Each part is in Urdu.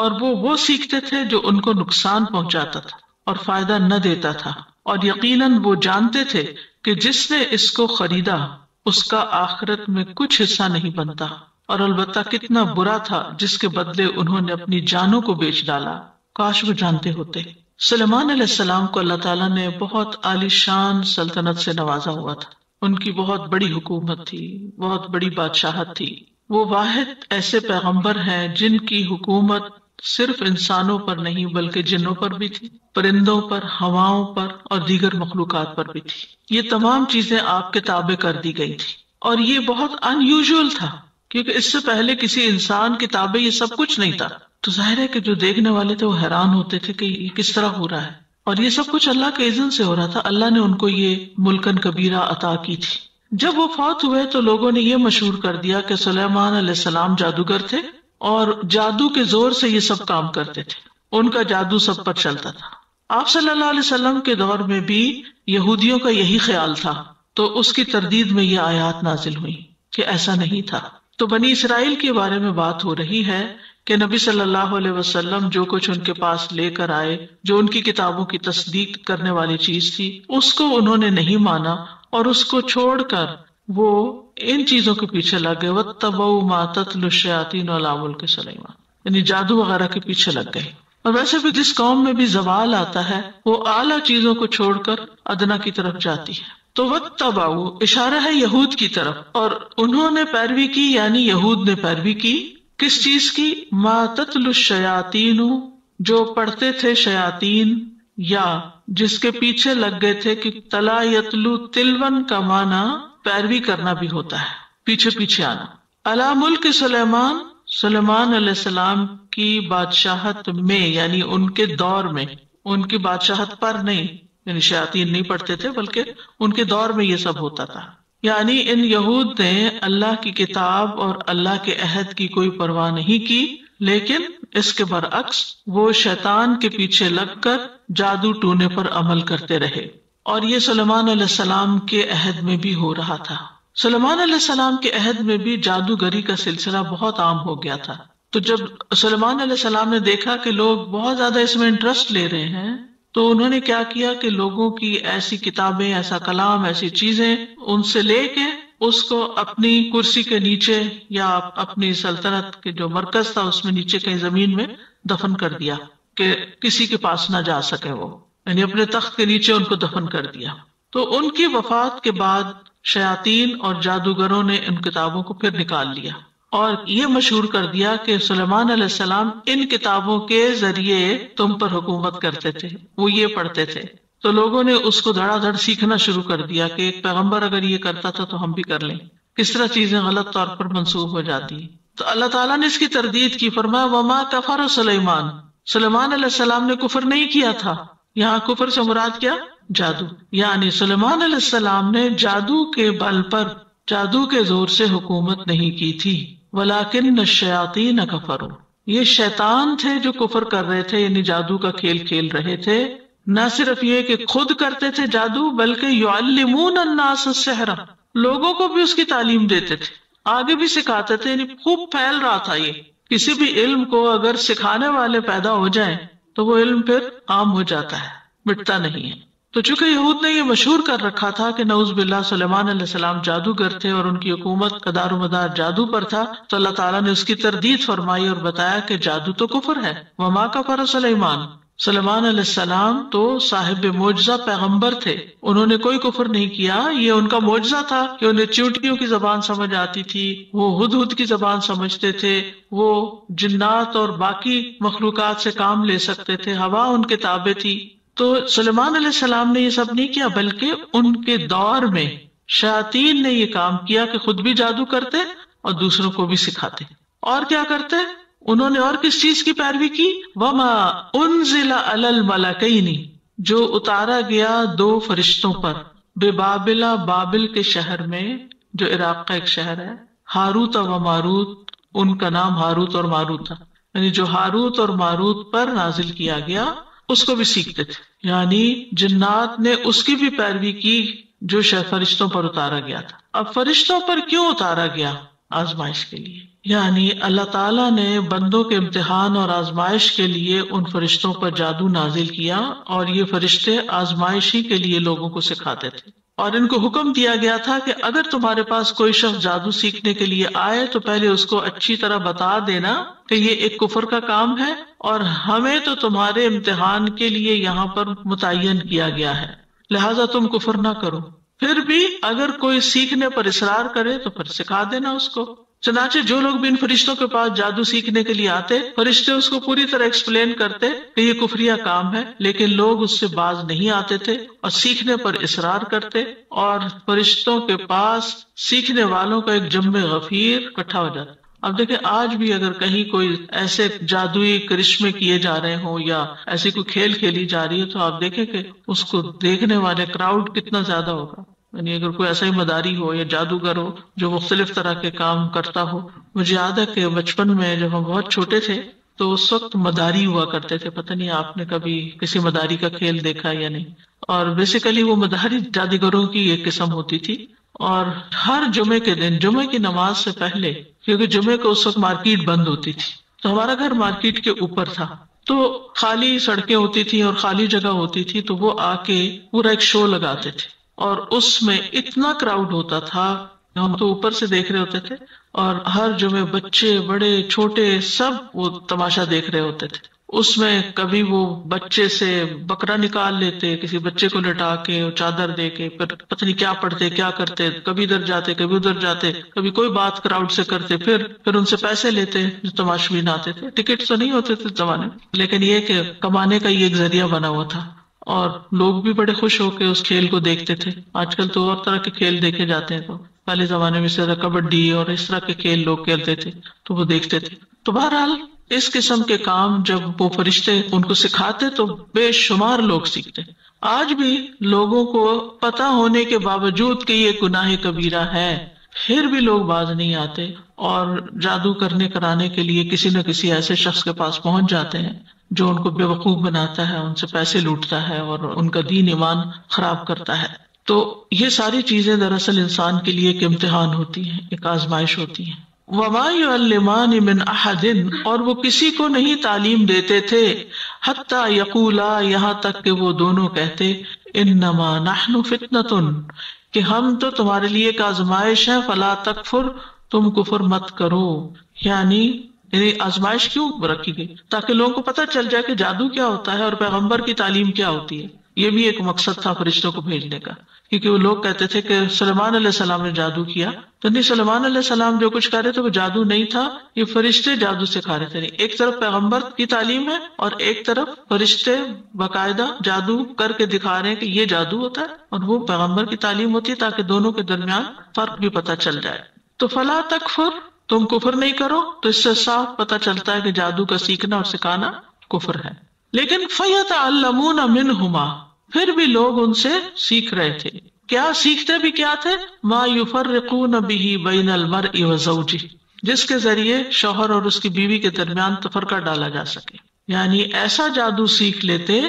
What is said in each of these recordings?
اور وہ سیکھتے تھے جو ان کو نقصان پہنچاتا تھا اور فائدہ نہ دیتا تھا، اور یقیناً وہ جانتے تھے کہ جس نے اس کو خریدا اس کا آخرت میں کچھ حصہ نہیں بنتا، اور البتہ کتنا برا تھا جس کے بدلے انہوں نے اپنی جانوں کو بیچ ڈالا، کاش وہ جانتے ہوتے۔ سلیمان علیہ السلام کو اللہ تعالیٰ نے بہت عالی شان سلطنت سے نوازا ہوا تھا، ان کی بہت بڑی حکومت تھی، بہت بڑی بادشاہت تھی۔ وہ واحد ایسے پیغمبر ہیں جن کی حکومت صرف انسانوں پر نہیں بلکہ جنوں پر بھی تھی، پرندوں پر، ہواؤں پر اور دیگر مخلوقات پر بھی تھی۔ یہ تمام چیزیں آپ کے تابع کر دی گئی تھی، اور یہ بہت ان یوزول تھا کیونکہ اس سے پہلے کسی انسان کے تابع یہ سب کچھ نہیں تھا۔ تو ظاہر ہے کہ جو دیکھنے والے تھے وہ حیران ہوتے تھے کہ یہ کس طرح ہو رہا ہے، اور یہ سب کچھ اللہ کے اذن سے ہو رہا تھا۔ اللہ نے ان کو یہ ملکن کبیرہ عطا کی تھی۔ جب وہ فوت ہوئے تو لوگوں نے یہ مشہور کر دیا کہ سلیمان علیہ السلام جادوگر تھے اور جادو کے زور سے یہ سب کام کرتے تھے، ان کا جادو سب پر چلتا تھا۔ آپ صلی اللہ علیہ وسلم کے دور میں بھی یہودیوں کا یہی خیال تھا، تو اس کی تردید میں یہ آیات نازل ہوئی کہ ایسا نہیں تھا۔ تو بنی اسرائیل کے بارے میں بات ہو رہی ہے کہ نبی صلی اللہ علیہ وسلم جو کچھ ان کے پاس لے کر آئے، جو ان کی کتابوں کی تصدیق کرنے والی چیز تھی، اس کو انہوں نے نہیں مانا اور اس کو چھوڑ کر وہ ان چیزوں کے پیچھے لگ گئے۔ وَاتَّبَعُوا مَا تَتْلُو الشَّيَاطِينُ عَلَىٰ مُلْكِ سُلَيْمَانَ، یعنی جادو وغیرہ کے پیچھے لگ گئے۔ اور ویسے بھی جس قوم میں بھی زوال آتا ہے وہ اعلیٰ چیزوں کو چھوڑ کر ادنا کی طرف جاتی ہے۔ تو وَاتَّبَعُوا اشارہ ہے یہود کی طرف، اور انہوں نے پیروی کی، یعنی یہود نے پیروی کی کس چیز کی؟ مَا تَتْلُو الشَّيَاطِينُ، جو پڑھتے تھے شیاطین، یا جس کے پیچھے لگ گئے تھے کہ تلا یتلو تلون کا معنی پیروی کرنا بھی ہوتا ہے، پیچھے پیچھے آنا۔ علی ملک سلیمان، سلیمان علیہ السلام کی بادشاہت میں، یعنی ان کے دور میں، ان کی بادشاہت پر نہیں، یعنی شیاطین نہیں پڑھتے تھے بلکہ ان کے دور میں یہ سب ہوتا تھا۔ یعنی ان یہود نے اللہ کی کتاب اور اللہ کے عہد کی کوئی پرواہ نہیں کی، لیکن اس کے برعکس وہ شیطان کے پیچھے لگ کر جادو ٹونے پر عمل کرتے رہے، اور یہ سلیمان علیہ السلام کے عہد میں بھی ہو رہا تھا۔ سلیمان علیہ السلام کے عہد میں بھی جادوگری کا سلسلہ بہت عام ہو گیا تھا۔ تو جب سلیمان علیہ السلام نے دیکھا کہ لوگ بہت زیادہ اس میں انٹرسٹ لے رہے ہیں، تو انہوں نے کیا کیا کہ لوگوں کی ایسی کتابیں، ایسا کلام، ایسی چیزیں ان سے لے کے اس کو اپنی کرسی کے نیچے یا اپنی سلطنت کے جو مرکز تھا اس میں نیچے کہیں زمین میں دفن کر دیا کہ کسی کے پاس نہ جا سکے، وہ یعنی اپنے تخت کے نیچے ان کو دفن کر دیا۔ تو ان کی وفات کے بعد شیاطین اور جادوگروں نے ان کتابوں کو پھر نکال لیا اور یہ مشہور کر دیا کہ سلیمان علیہ السلام ان کتابوں کے ذریعے تم پر حکومت کرتے تھے، وہ یہ پڑھتے تھے۔ تو لوگوں نے اس کو دھڑا دھڑ سیکھنا شروع کر دیا کہ ایک پیغمبر اگر یہ کرتا تھا تو ہم بھی کر لیں، کس طرح چیزیں غلط طور پر منسوخ ہو جاتی ہیں۔ تو اللہ تعالیٰ نے اس کی تردید کی، فرمایا وما کفر سلیمان، سلیمان علیہ السلام نے کفر نہیں کیا تھا۔ یہاں کفر سے مراد کیا؟ جادو، یعنی سلیمان علیہ السلام نے جادو کے بل پر، جادو کے زور سے حکومت نہیں کی تھی۔ ولیکن الشیاطین کفروا، یہ شیطان تھے جو کفر کر رہے تھے، یعنی جادو کا کھیل کھیل رہے تھے۔ نہ صرف یہ کہ خود کرتے تھے جادو، بلکہ یعلمون الناس السحر، لوگوں کو بھی اس کی تعلیم دیتے تھے، آگے بھی سکھاتے تھے، یعنی خوب پھیل رہا تھا یہ۔ کسی بھی علم کو اگر سکھانے والے پیدا ہو جائیں تو وہ علم پھر عام ہو جاتا ہے، مٹتا نہیں ہے۔ تو چونکہ یہود نے یہ مشہور کر رکھا تھا کہ نعوذ باللہ سلیمان علیہ السلام جادوگر تھے اور ان کی حکومت کا دار و مدار جادو پر تھا، تو اللہ تعالیٰ نے اس کی تردید فرمائی اور بتایا کہ جادو تو کفر ہے۔ وما کفر سلیمان، سلیمان علیہ السلام تو صاحب معجزہ پیغمبر تھے، انہوں نے کوئی کفر نہیں کیا، یہ ان کا معجزہ تھا کہ انہیں چیونٹیوں کی زبان سمجھ آتی تھی، وہ ہدہد کی زبان سمجھتے تھے، وہ جنات اور باقی مخلوقات سے کام لے سکتے تھے، ہوا ان کے تابع تھی۔ تو سلیمان علیہ السلام نے یہ سب نہیں کیا، بلکہ ان کے دور میں شیاطین نے یہ کام کیا کہ خود بھی جادو کرتے اور دوسروں کو بھی سکھاتے۔ اور کیا کرتے؟ انہوں نے اور کس چیز کی پیروی کی؟ وما انزل علی الملکین، جو اتارا گیا دو فرشتوں پر، بے بابلا، بابل کے شہر میں، جو عراق کا ایک شہر ہے، ہاروت و ماروت، ان کا نام ہاروت اور ماروت تھا، یعنی جو ہاروت اور ماروت پر نازل کیا گیا اس کو بھی سیکھتے تھے، یعنی جنات نے اس کی بھی پیروی کی جو فرشتوں پر اتارا گیا تھا۔ اب فرشتوں پر کیوں اتارا گیا؟ آزمائش کے لیے. یعنی اللہ تعالیٰ نے بندوں کے امتحان اور آزمائش کے لیے ان فرشتوں پر جادو نازل کیا، اور یہ فرشتے آزمائش ہی کے لیے لوگوں کو سکھاتے تھے. اور ان کو حکم دیا گیا تھا کہ اگر تمہارے پاس کوئی شخص جادو سیکھنے کے لیے آئے تو پہلے اس کو اچھی طرح بتا دینا کہ یہ ایک کفر کا کام ہے، اور ہمیں تو تمہارے امتحان کے لیے یہاں پر متعین کیا گیا ہے، لہٰذا تم کفر نہ کرو. پھر بھی اگر کوئی سیکھنے پر اصرار کرے تو پھر سکھا دینا اس کو. چنانچہ جو لوگ بھی ان فرشتوں کے پاس جادو سیکھنے کے لیے آتے، فرشتے اس کو پوری طرح ایکسپلین کرتے کہ یہ کفریہ کام ہے، لیکن لوگ اس سے باز نہیں آتے تھے اور سیکھنے پر اصرار کرتے، اور فرشتوں کے پاس سیکھنے والوں کا ایک جمع غفیر اکٹھا ہو جاتا. اب دیکھیں آج بھی اگر کہیں کوئی ایسے جادوئی کرشمے کیے جا رہے ہوں یا ایسی کوئی کھیل کھیلی جا رہی ہے تو آپ دیکھیں کہ اس کو دیکھنے والے کراؤڈ کتنا زیادہ ہوگا. یعنی اگر کوئی ایسا ہی مداری ہو یا جادوگر ہو جو مختلف طرح کے کام کرتا ہو. مجھے یاد ہے کہ بچپن میں جب ہم بہت چھوٹے تھے تو اس وقت مداری ہوا کرتے تھے. پتہ نہیں آپ نے کبھی کسی مداری کا کھیل دیکھا یا نہیں. اور بیسیکلی وہ مداری جادوگروں کی ایک قسم ہوتی تھی، اور ہر جمعے کے دن جمعے کی نماز سے پہلے، کیونکہ جمعے کو اس وقت مارکیٹ بند ہوتی تھی، تو ہمارا گھر مارکیٹ کے اوپر تھا، تو خالی سڑکیں ہوتی تھی اور خالی جگہ ہوتی تھی، تو وہ آ کے پورا ایک شو لگاتے تھے، اور اس میں اتنا کراؤڈ ہوتا تھا، ہم تو اوپر سے دیکھ رہے ہوتے تھے، اور ہر جمعے بچے بڑے چھوٹے سب وہ تماشا دیکھ رہے ہوتے تھے. اس میں کبھی وہ بچے سے بکرا نکال لیتے، کسی بچے کو لٹا کے چادر دے کے، پھر پتہ نہیں کیا پڑھتے کیا کرتے، کبھی ادھر جاتے کبھی ادھر جاتے، کبھی کوئی بات کراؤڈ سے کرتے، پھر ان سے پیسے لیتے جو تماشبین آتے تھے. ٹکٹ تو نہیں ہوتے تھے زمانے میں، لیکن یہ کہ کمانے کا یہ ایک ذریعہ بنا ہوا تھا، اور لوگ بھی بڑے خوش ہو کے اس کھیل کو دیکھتے تھے. آج کل تو اور طرح کے کھیل دیکھے جاتے ہیں، تو پہلے زمانے میں سے کبڈی اور اس طرح کے کھیل لوگ کھیلتے تھے تو وہ دیکھتے تھے. تو بہرحال اس قسم کے کام جب وہ فرشتے ان کو سکھاتے تو بے شمار لوگ سیکھتے. آج بھی لوگوں کو پتہ ہونے کے باوجود کہ یہ گناہ کبیرہ ہے، پھر بھی لوگ باز نہیں آتے اور جادو کرنے کرانے کے لیے کسی نہ کسی ایسے شخص کے پاس پہنچ جاتے ہیں جو ان کو بے وقوف بناتا ہے، ان سے پیسے لوٹتا ہے اور ان کا دین ایمان خراب کرتا ہے. تو یہ ساری چیزیں دراصل انسان کے لیے ایک امتحان ہوتی ہیں، ایک آزمائش ہوتی ہیں. وَمَا يُعَلِّمَانِ مِنْ أَحَدٍ، اور وہ کسی کو نہیں تعلیم دیتے تھے، حَتَّى يَقُولَا، یہاں تک کہ وہ دونوں کہتے، إِنَّمَا نَحْنُ فِتْنَةٌ، کہ ہم تو تمہارے لیے ایک آزمائش ہے، فَلَا تَكْفُرْ، تم کفر مت کرو. یعنی آزمائش کیوں رکھی گئی؟ تاکہ لوگوں کو پتہ چل جائے کہ جادو کیا ہوتا ہے اور پیغمبر کی تعلیم کیا ہوتی ہے. یہ بھی ایک مقصد تھا فرشتوں کو بھیجنے کا، کیونکہ وہ لوگ کہتے تھے کہ سلیمان علیہ السلام نے جادو کیا، تو نہیں، سلیمان علیہ السلام جو کچھ کر رہے تھے وہ جادو نہیں تھا، یہ فرشتے جادو سکھا رہے تھے. ایک طرف پیغمبر کی تعلیم ہے اور ایک طرف فرشتے باقاعدہ جادو کر کے دکھا رہے ہیں کہ یہ جادو ہوتا ہے، اور وہ پیغمبر کی تعلیم ہوتی ہے تاکہ دونوں کے درمیان فرق بھی پتہ چل جائے. تو فلا تکفر، تم کفر نہیں کرو، تو اس سے صاف پتہ چلتا ہے کہ جادو کا سیکھنا اور سکھانا کفر ہے. لیکن فَيَتَعَلَّمُونَ مِنْهُمَا، پھر بھی لوگ ان سے سیکھ رہے تھے. کیا سیکھتے بھی کیا تھے؟ مَا يُفَرِّقُونَ بِهِ بَيْنَ الْمَرْءِ وَزَوْجِهِ، جس کے ذریعے شوہر اور اس کی بیوی کے درمیان تفرقہ ڈالا جا سکے. یعنی ایسا جادو سیکھ لیتے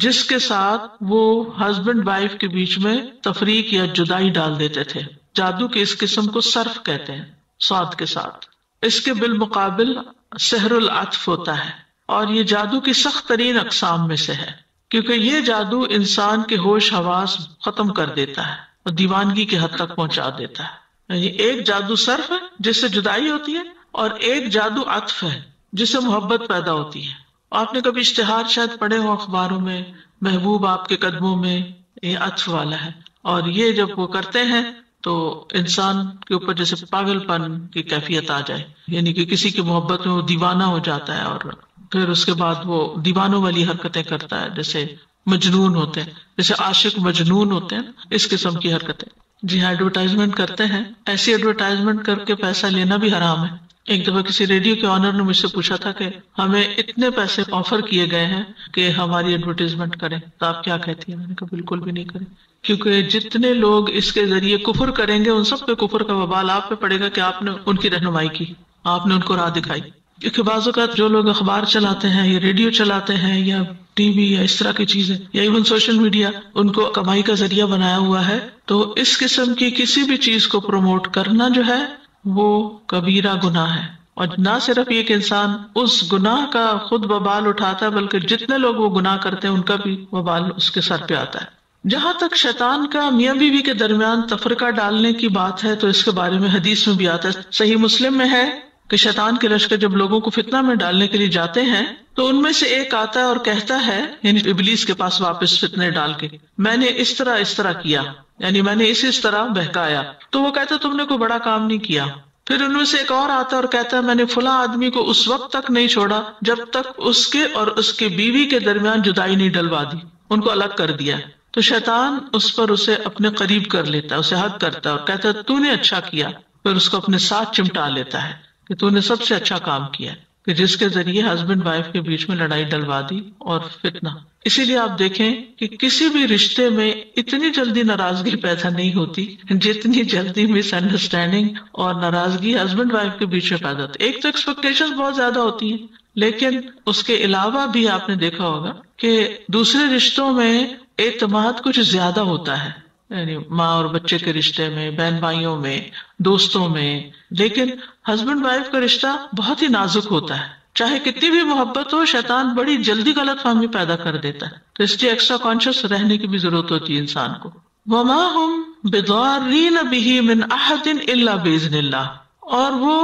جس کے ساتھ وہ ہسبینڈ وائف کے بیچ میں تفریق یا جدائی ڈال دیتے تھے. جادو کے اس قسم کو صرف کہتے ہیں، صاد کے ساتھ. اس کے بالمقابل سحر العطف ہوتا ہے، اور یہ جادو کی سخت ترین اقسام میں سے ہے، کیونکہ یہ جادو انسان کے ہوش حواس ختم کر دیتا ہے اور دیوانگی کے حد تک پہنچا دیتا ہے. یعنی ایک جادو صرف ہے جس سے جدائی ہوتی ہے، اور ایک جادو عطف ہے جس سے محبت پیدا ہوتی ہے. آپ نے کبھی اشتہار شاید پڑھے ہو اخباروں میں، محبوب آپ کے قدموں میں، یہ عطف والا ہے. اور یہ جب وہ کرتے ہیں تو انسان کے اوپر جیسے پاگل پن کی کیفیت آ جائے، یعنی کہ کسی کی محبت میں وہ دیوانہ ہو جاتا ہے، اور پھر اس کے بعد وہ دیوانوں والی حرکتیں کرتا ہے، جیسے مجنون ہوتے ہیں، جیسے عاشق مجنون ہوتے ہیں، اس قسم کی حرکتیں. جی ہاں، ایڈورٹائزمنٹ کرتے ہیں. ایسی ایڈورٹائزمنٹ کر کے پیسہ لینا بھی حرام ہے. ایک دفعہ کسی ریڈیو کے آنر نے مجھ سے پوچھا تھا کہ ہمیں اتنے پیسے آفر کیے گئے ہیں کہ ہماری ایڈورٹائزمنٹ کریں، تو آپ کیا کہتی ہیں؟ میں نے کہا بالکل بھی نہیں کریں، کیونکہ جتنے لوگ اس کے ذریعے کفر کریں گے ان سب پہ کفر کا وبال آپ پہ پڑے گا کہ آپ نے ان کی رہنمائی کی، آپ نے ان کو راہ دکھائی. کیونکہ بعض اوقات جو لوگ اخبار چلاتے ہیں یا ریڈیو چلاتے ہیں یا ٹی وی یا اس طرح کی چیزیں یا ایون سوشل میڈیا ان کو کمائی کا ذریعہ بنایا ہوا ہے، تو اس قسم کی کسی بھی چیز کو پروموٹ کرنا جو ہے وہ کبیرہ گناہ ہے، اور نہ صرف یہ کہ انسان اس گناہ کا خود وبال اٹھاتا ہے بلکہ جتنے لوگ وہ گناہ کرتے ہیں ان کا بھی وبال اس کے سر پہ آتا ہے۔ جہاں تک شیطان کا میاں بیوی کے درمیان تفرقہ ڈالنے کی بات ہے تو اس کے بارے میں حدیث میں بھی آتا ہے، صحیح مسلم میں ہے کہ شیطان کے لشکر جب لوگوں کو فتنہ میں ڈالنے کے لیے جاتے ہیں تو ان میں سے ایک آتا ہے اور کہتا ہے، یعنی ابلیس کے پاس واپس فتنے ڈال کے، میں نے اس طرح کیا، یعنی میں نے اس طرح بہکایا، تو وہ کہتا ہے تم نے کوئی بڑا کام نہیں کیا۔ پھر ان میں سے ایک اور آتا ہے اور کہتا ہے میں نے فلاں آدمی کو اس وقت تک نہیں چھوڑا جب تک اس کے اور اس کے بیوی کے درمیان جدائی نہیں ڈلوا دی، ان کو الگ کر دیا۔ تو شیطان اس پر اسے اپنے قریب کر لیتا ہے، اسے حق کرتا ہے اور کہتا ہے تو نے اچھا کیا، پھر اس کو اپنے ساتھ چمٹا لیتا ہے کہ تو نے سب سے اچھا کام کیا، کہ جس کے ذریعے ہسبینڈ وائف کے بیچ میں لڑائی ڈلوا دی اور فتنہ۔ اسی لیے آپ دیکھیں کہ کسی بھی رشتے میں اتنی جلدی ناراضگی پیدا نہیں ہوتی جتنی جلدی مس انڈرسٹینڈنگ اور ناراضگی ہسبینڈ وائف کے بیچ میں پیدا ہوتی ہے۔ ایک تو ایکسپیکٹیشن بہت زیادہ ہوتی ہیں، لیکن اس کے علاوہ بھی آپ نے دیکھا ہوگا کہ دوسرے رشتوں میں اعتماد کچھ زیادہ ہوتا ہے، یعنی ماں اور بچے کے رشتے میں، بہن بھائیوں میں، دوستوں میں، لیکن ہسبینڈ وائف کا رشتہ بہت ہی نازک ہوتا ہے، چاہے کتنی بھی محبت ہو شیطان بڑی جلدی غلط فہمی پیدا کر دیتا ہے، تو اس لیے ایکسٹرا کانشیس رہنے کی بھی ضرورت ہوتی ہے انسان کو۔ وما ہم بضارین بہ من احد الا باذن اللہ، اور وہ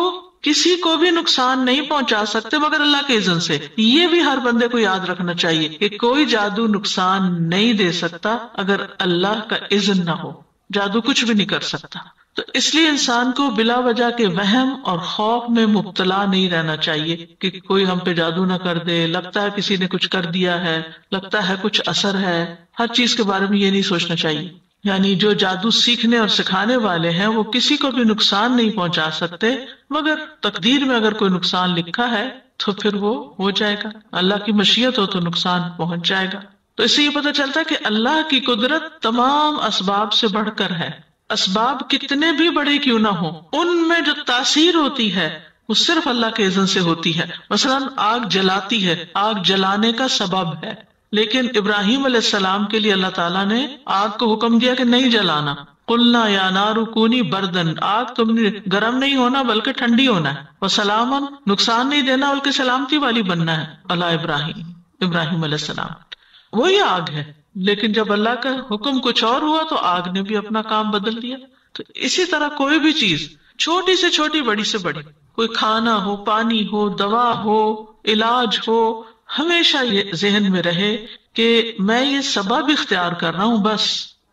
کسی کو بھی نقصان نہیں پہنچا سکتے مگر اللہ کے اذن سے۔ یہ بھی ہر بندے کو یاد رکھنا چاہیے کہ کوئی جادو نقصان نہیں دے سکتا اگر اللہ کا اذن نہ ہو، جادو کچھ بھی نہیں کر سکتا۔ تو اس لیے انسان کو بلا وجہ کے وہم اور خوف میں مبتلا نہیں رہنا چاہیے کہ کوئی ہم پہ جادو نہ کر دے، لگتا ہے کسی نے کچھ کر دیا ہے، لگتا ہے کچھ اثر ہے، ہر چیز کے بارے میں یہ نہیں سوچنا چاہیے۔ یعنی جو جادو سیکھنے اور سکھانے والے ہیں وہ کسی کو بھی نقصان نہیں پہنچا سکتے، مگر تقدیر میں اگر کوئی نقصان لکھا ہے تو پھر وہ ہو جائے گا، اللہ کی مشیت ہو تو نقصان پہنچ جائے گا۔ تو اس سے یہ پتہ چلتا ہے کہ اللہ کی قدرت تمام اسباب سے بڑھ کر ہے، اسباب کتنے بھی بڑے کیوں نہ ہوں ان میں جو تاثیر ہوتی ہے وہ صرف اللہ کے اذن سے ہوتی ہے۔ مثلا آگ جلاتی ہے، آگ جلانے کا سبب ہے، لیکن ابراہیم علیہ السلام کے لیے اللہ تعالیٰ نے آگ کو حکم دیا کہ نہیں جلانا، قلنا یا نار کونی بردن، آگ تم نے گرم نہیں ہونا بلکہ ٹھنڈی ہونا ہے، وسلامن، نقصان نہیں دینا بلکہ سلامتی والی بننا ہے، اللہ ابراہیم علیہ السلام، وہی آگ ہے۔ لیکن جب اللہ کا حکم کچھ اور ہوا تو آگ نے بھی اپنا کام بدل دیا۔ تو اسی طرح کوئی بھی چیز چھوٹی سے چھوٹی، بڑی سے بڑی، کوئی کھانا ہو، پانی ہو، دوا ہو، علاج ہو، ہمیشہ یہ ذہن میں رہے کہ میں یہ سبب اختیار کر رہا ہوں، بس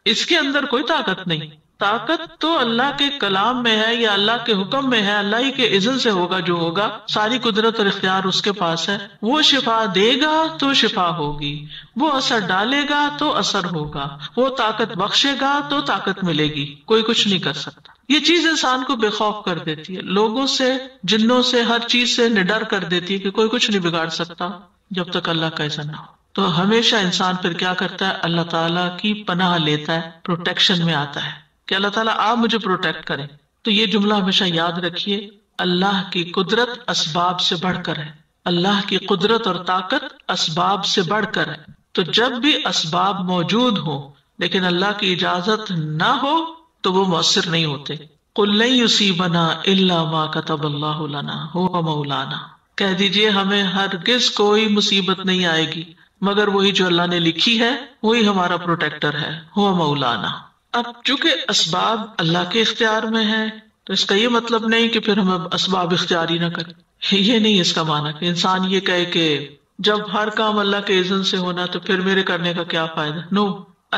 اس کے اندر کوئی طاقت نہیں۔ طاقت تو اللہ کے کلام میں ہے یا اللہ کے حکم میں ہے، اللہ ہی کے اذن سے ہوگا جو ہوگا، ساری قدرت اور اختیار اس کے پاس ہے۔ وہ شفا دے گا تو شفا ہوگی، وہ اثر ڈالے گا تو اثر ہوگا، وہ طاقت بخشے گا تو طاقت ملے گی، کوئی کچھ نہیں کر سکتا۔ یہ چیز انسان کو بے خوف کر دیتی ہے، لوگوں سے، جنوں سے، ہر چیز سے نڈر کر دیتی ہے کہ کوئی کچھ نہیں بگاڑ سکتا جب تک اللہ کا اذن نہ ہو۔ تو ہمیشہ انسان پھر کیا کرتا ہے؟ اللہ تعالیٰ کی پناہ لیتا ہے، پروٹیکشن میں آتا ہے کہ اللہ تعالیٰ آپ مجھے پروٹیکٹ کریں۔ تو یہ جملہ ہمیشہ یاد رکھیے، اللہ کی قدرت اسباب سے بڑھ کر ہے، اللہ کی قدرت اور طاقت اسباب سے بڑھ کر ہے۔ تو جب بھی اسباب موجود ہوں لیکن اللہ کی اجازت نہ ہو تو وہ مؤثر نہیں ہوتے۔ قُل لَن يُصِيبَنَا إِلَّا مَا كَتَبَ اللَّهُ لَنَا هُوَ مَوْلَانَا، کہہ دیجئے ہمیں ہرگز کوئی مصیبت نہیں آئے گی مگر وہی جو اللہ نے لکھی ہے، وہی ہمارا پروٹیکٹر ہے، هُوَ مولانا۔ اب چونکہ اسباب اللہ کے اختیار میں ہے تو اس کا یہ مطلب نہیں کہ پھر ہم اسباب اختیاری نہ کریں، یہ نہیں اس کا معنی کہ انسان یہ کہے کہ جب ہر کام اللہ کے اذن سے ہونا تو پھر میرے کرنے کا کیا فائدہ۔ نو،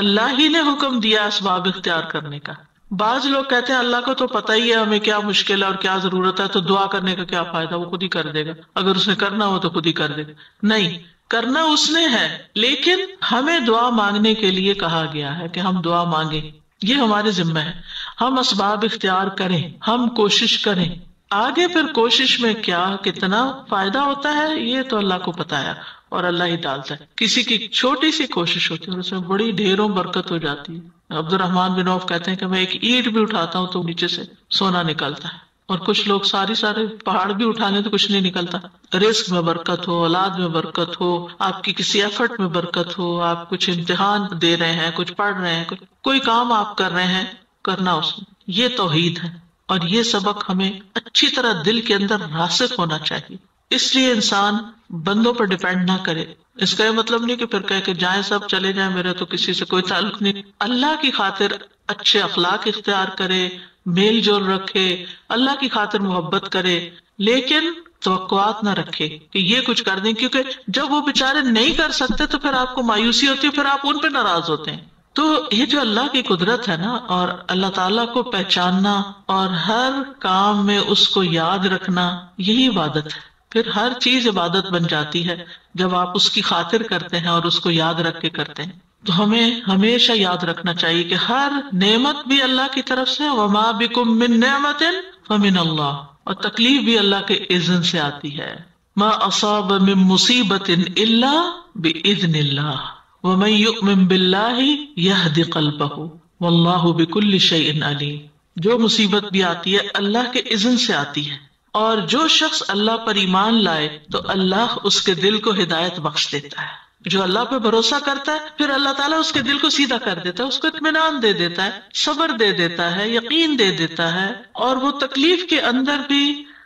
اللہ ہی نے حکم دیا اسباب اختیار کرنے کا۔ بعض لوگ کہتے ہیں اللہ کو تو پتہ ہی ہے ہمیں کیا مشکل ہے اور کیا ضرورت ہے، تو دعا کرنے کا کیا فائدہ، وہ خود ہی کر دے گا، اگر اس نے کرنا ہو تو خود ہی کر دے گا۔ نہیں، کرنا اس نے ہے، لیکن ہمیں دعا مانگنے کے لیے کہا گیا ہے کہ ہم دعا مانگیں، یہ ہمارے ذمہ ہے، ہم اسباب اختیار کریں، ہم کوشش کریں۔ آگے پھر کوشش میں کیا کتنا فائدہ ہوتا ہے یہ تو اللہ کو پتا ہے اور اللہ ہی ڈالتا ہے۔ کسی کی چھوٹی سی کوشش ہوتی ہے اور اس میں بڑی ڈھیروں برکت ہو جاتی ہے۔ عبد الرحمن بن عوف کہتے ہیں کہ میں ایک اینٹ بھی اٹھاتا ہوں تو نیچے سے سونا نکلتا ہے، اور کچھ لوگ سارے پہاڑ بھی اٹھانے تو کچھ نہیں نکلتا۔ رزق میں برکت ہو، اولاد میں برکت ہو، آپ کی کسی ایفرٹ میں برکت ہو، آپ کچھ امتحان دے رہے ہیں، کچھ پڑھ رہے ہیں، کوئی کام آپ کر رہے ہیں، کرنا اس میں، یہ توحید ہے۔ اور یہ سبق ہمیں اچھی طرح دل کے اندر راسخ ہونا چاہیے. اس لیے انسان بندوں پر ڈیپینڈ نہ کرے. اس کا یہ مطلب نہیں کہ پھر کہے کہ جائیں سب چلے جائیں، میرا تو کسی سے کوئی تعلق نہیں. اللہ کی خاطر اچھے اخلاق اختیار کرے، میل جول رکھے، اللہ کی خاطر محبت کرے، لیکن توقعات نہ رکھے کہ یہ کچھ کر دیں، کیونکہ جب وہ بےچارے نہیں کر سکتے تو پھر آپ کو مایوسی ہوتی ہے، پھر آپ ان پہ ناراض ہوتے ہیں. تو یہ جو اللہ کی قدرت ہے نا، اور اللہ تعالیٰ کو پہچاننا اور ہر کام میں اس کو یاد رکھنا، یہی عبادت ہے. پھر ہر چیز عبادت بن جاتی ہے جب آپ اس کی خاطر کرتے ہیں اور اس کو یاد رکھ کے کرتے ہیں. تو ہمیں ہمیشہ یاد رکھنا چاہیے کہ ہر نعمت بھی اللہ کی طرف سے، وما بکم من نعمت فمن اللہ، اور تکلیف بھی اللہ کے اذن سے آتی ہے. ما اصاب من مصیبت الا باذن اللہ ومن یؤمن باللہ یہد قلبہ واللہ بکل شیء علیم. جو مصیبت بھی آتی ہے اللہ کے اذن سے آتی ہے، اور جو شخص اللہ پر ایمان لائے تو اللہ اس کے دل کو ہدایت بخش دیتا ہے. جو اللہ پہ بھروسہ کرتا ہے پھر اللہ تعالیٰ اس کے دل کو سیدھا کر دیتا ہے، اس کو اطمینان دے دیتا ہے، صبر دے دیتا ہے، یقین دے دیتا ہے، اور وہ تکلیف کے اندر بھی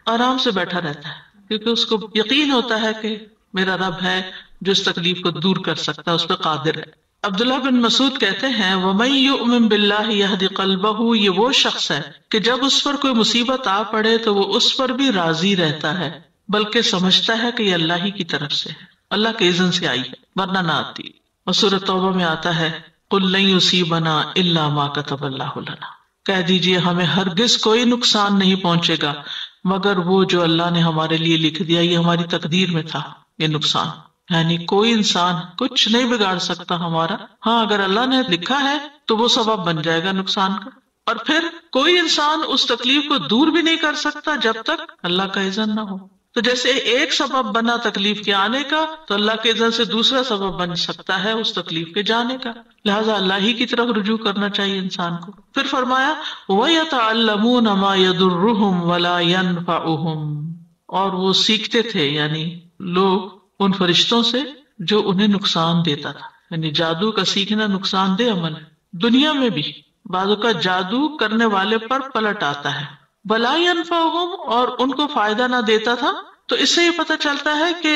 آرام سے بیٹھا رہتا ہے، کیونکہ اس کو یقین ہوتا ہے کہ میرا رب ہے جو اس تکلیف کو دور کر سکتا ہے، اس پہ قادر ہے. عبداللہ بن مسعود کہتے ہیں وَمَن يُؤْمِن بِاللَّهِ يَهْدِ قَلْبَهُ، یہ وہ شخص ہے کہ جب اس پر کوئی مصیبت آ پڑے تو وہ اس پر بھی راضی رہتا ہے، بلکہ سمجھتا ہے کہ یہ اللہ ہی کی طرف سے ہے، اللہ کے اذن سے آئی ہے، ورنہ نہ آتی. اور سورۃ توبہ میں آتا ہے قُل لَن يُصِيبَنَا إِلَّا مَا كَتَبَ اللَّهُ لَنَا، کہہ دیجئے ہمیں ہرگز کوئی نقصان نہیں پہنچے گا مگر وہ جو اللہ نے ہمارے لیے لکھ دیا، یہ ہماری تقدیر میں تھا یہ نقصان. یعنی کوئی انسان کچھ نہیں بگاڑ سکتا ہمارا. ہاں اگر اللہ نے لکھا ہے تو وہ سبب بن جائے گا نقصان کا، اور پھر کوئی انسان اس تکلیف کو دور بھی نہیں کر سکتا جب تک اللہ کا اذن نہ ہو. تو جیسے ایک سبب بنا تکلیف کے آنے کا، تو اللہ کے اذن سے دوسرا سبب بن سکتا ہے اس تکلیف کے جانے کا. لہٰذا اللہ ہی کی طرف رجوع کرنا چاہیے انسان کو. پھر فرمایا وَيَتَعَلَّمُونَ مَا يَضُرُّهُمْ وَلَا يَنفَعُهُمْ، اور وہ سیکھتے تھے، یعنی لوگ ان فرشتوں سے جو انہیں نقصان دیتا تھا. یعنی جادو کا سیکھنا نقصان دہ عمل ہے. دنیا میں بھی بعض اوقات جادو کرنے والے پر پلٹ آتا ہے. بلا ینفعہم، اور ان کو فائدہ نہ دیتا تھا. تو اس سے یہ پتہ چلتا ہے کہ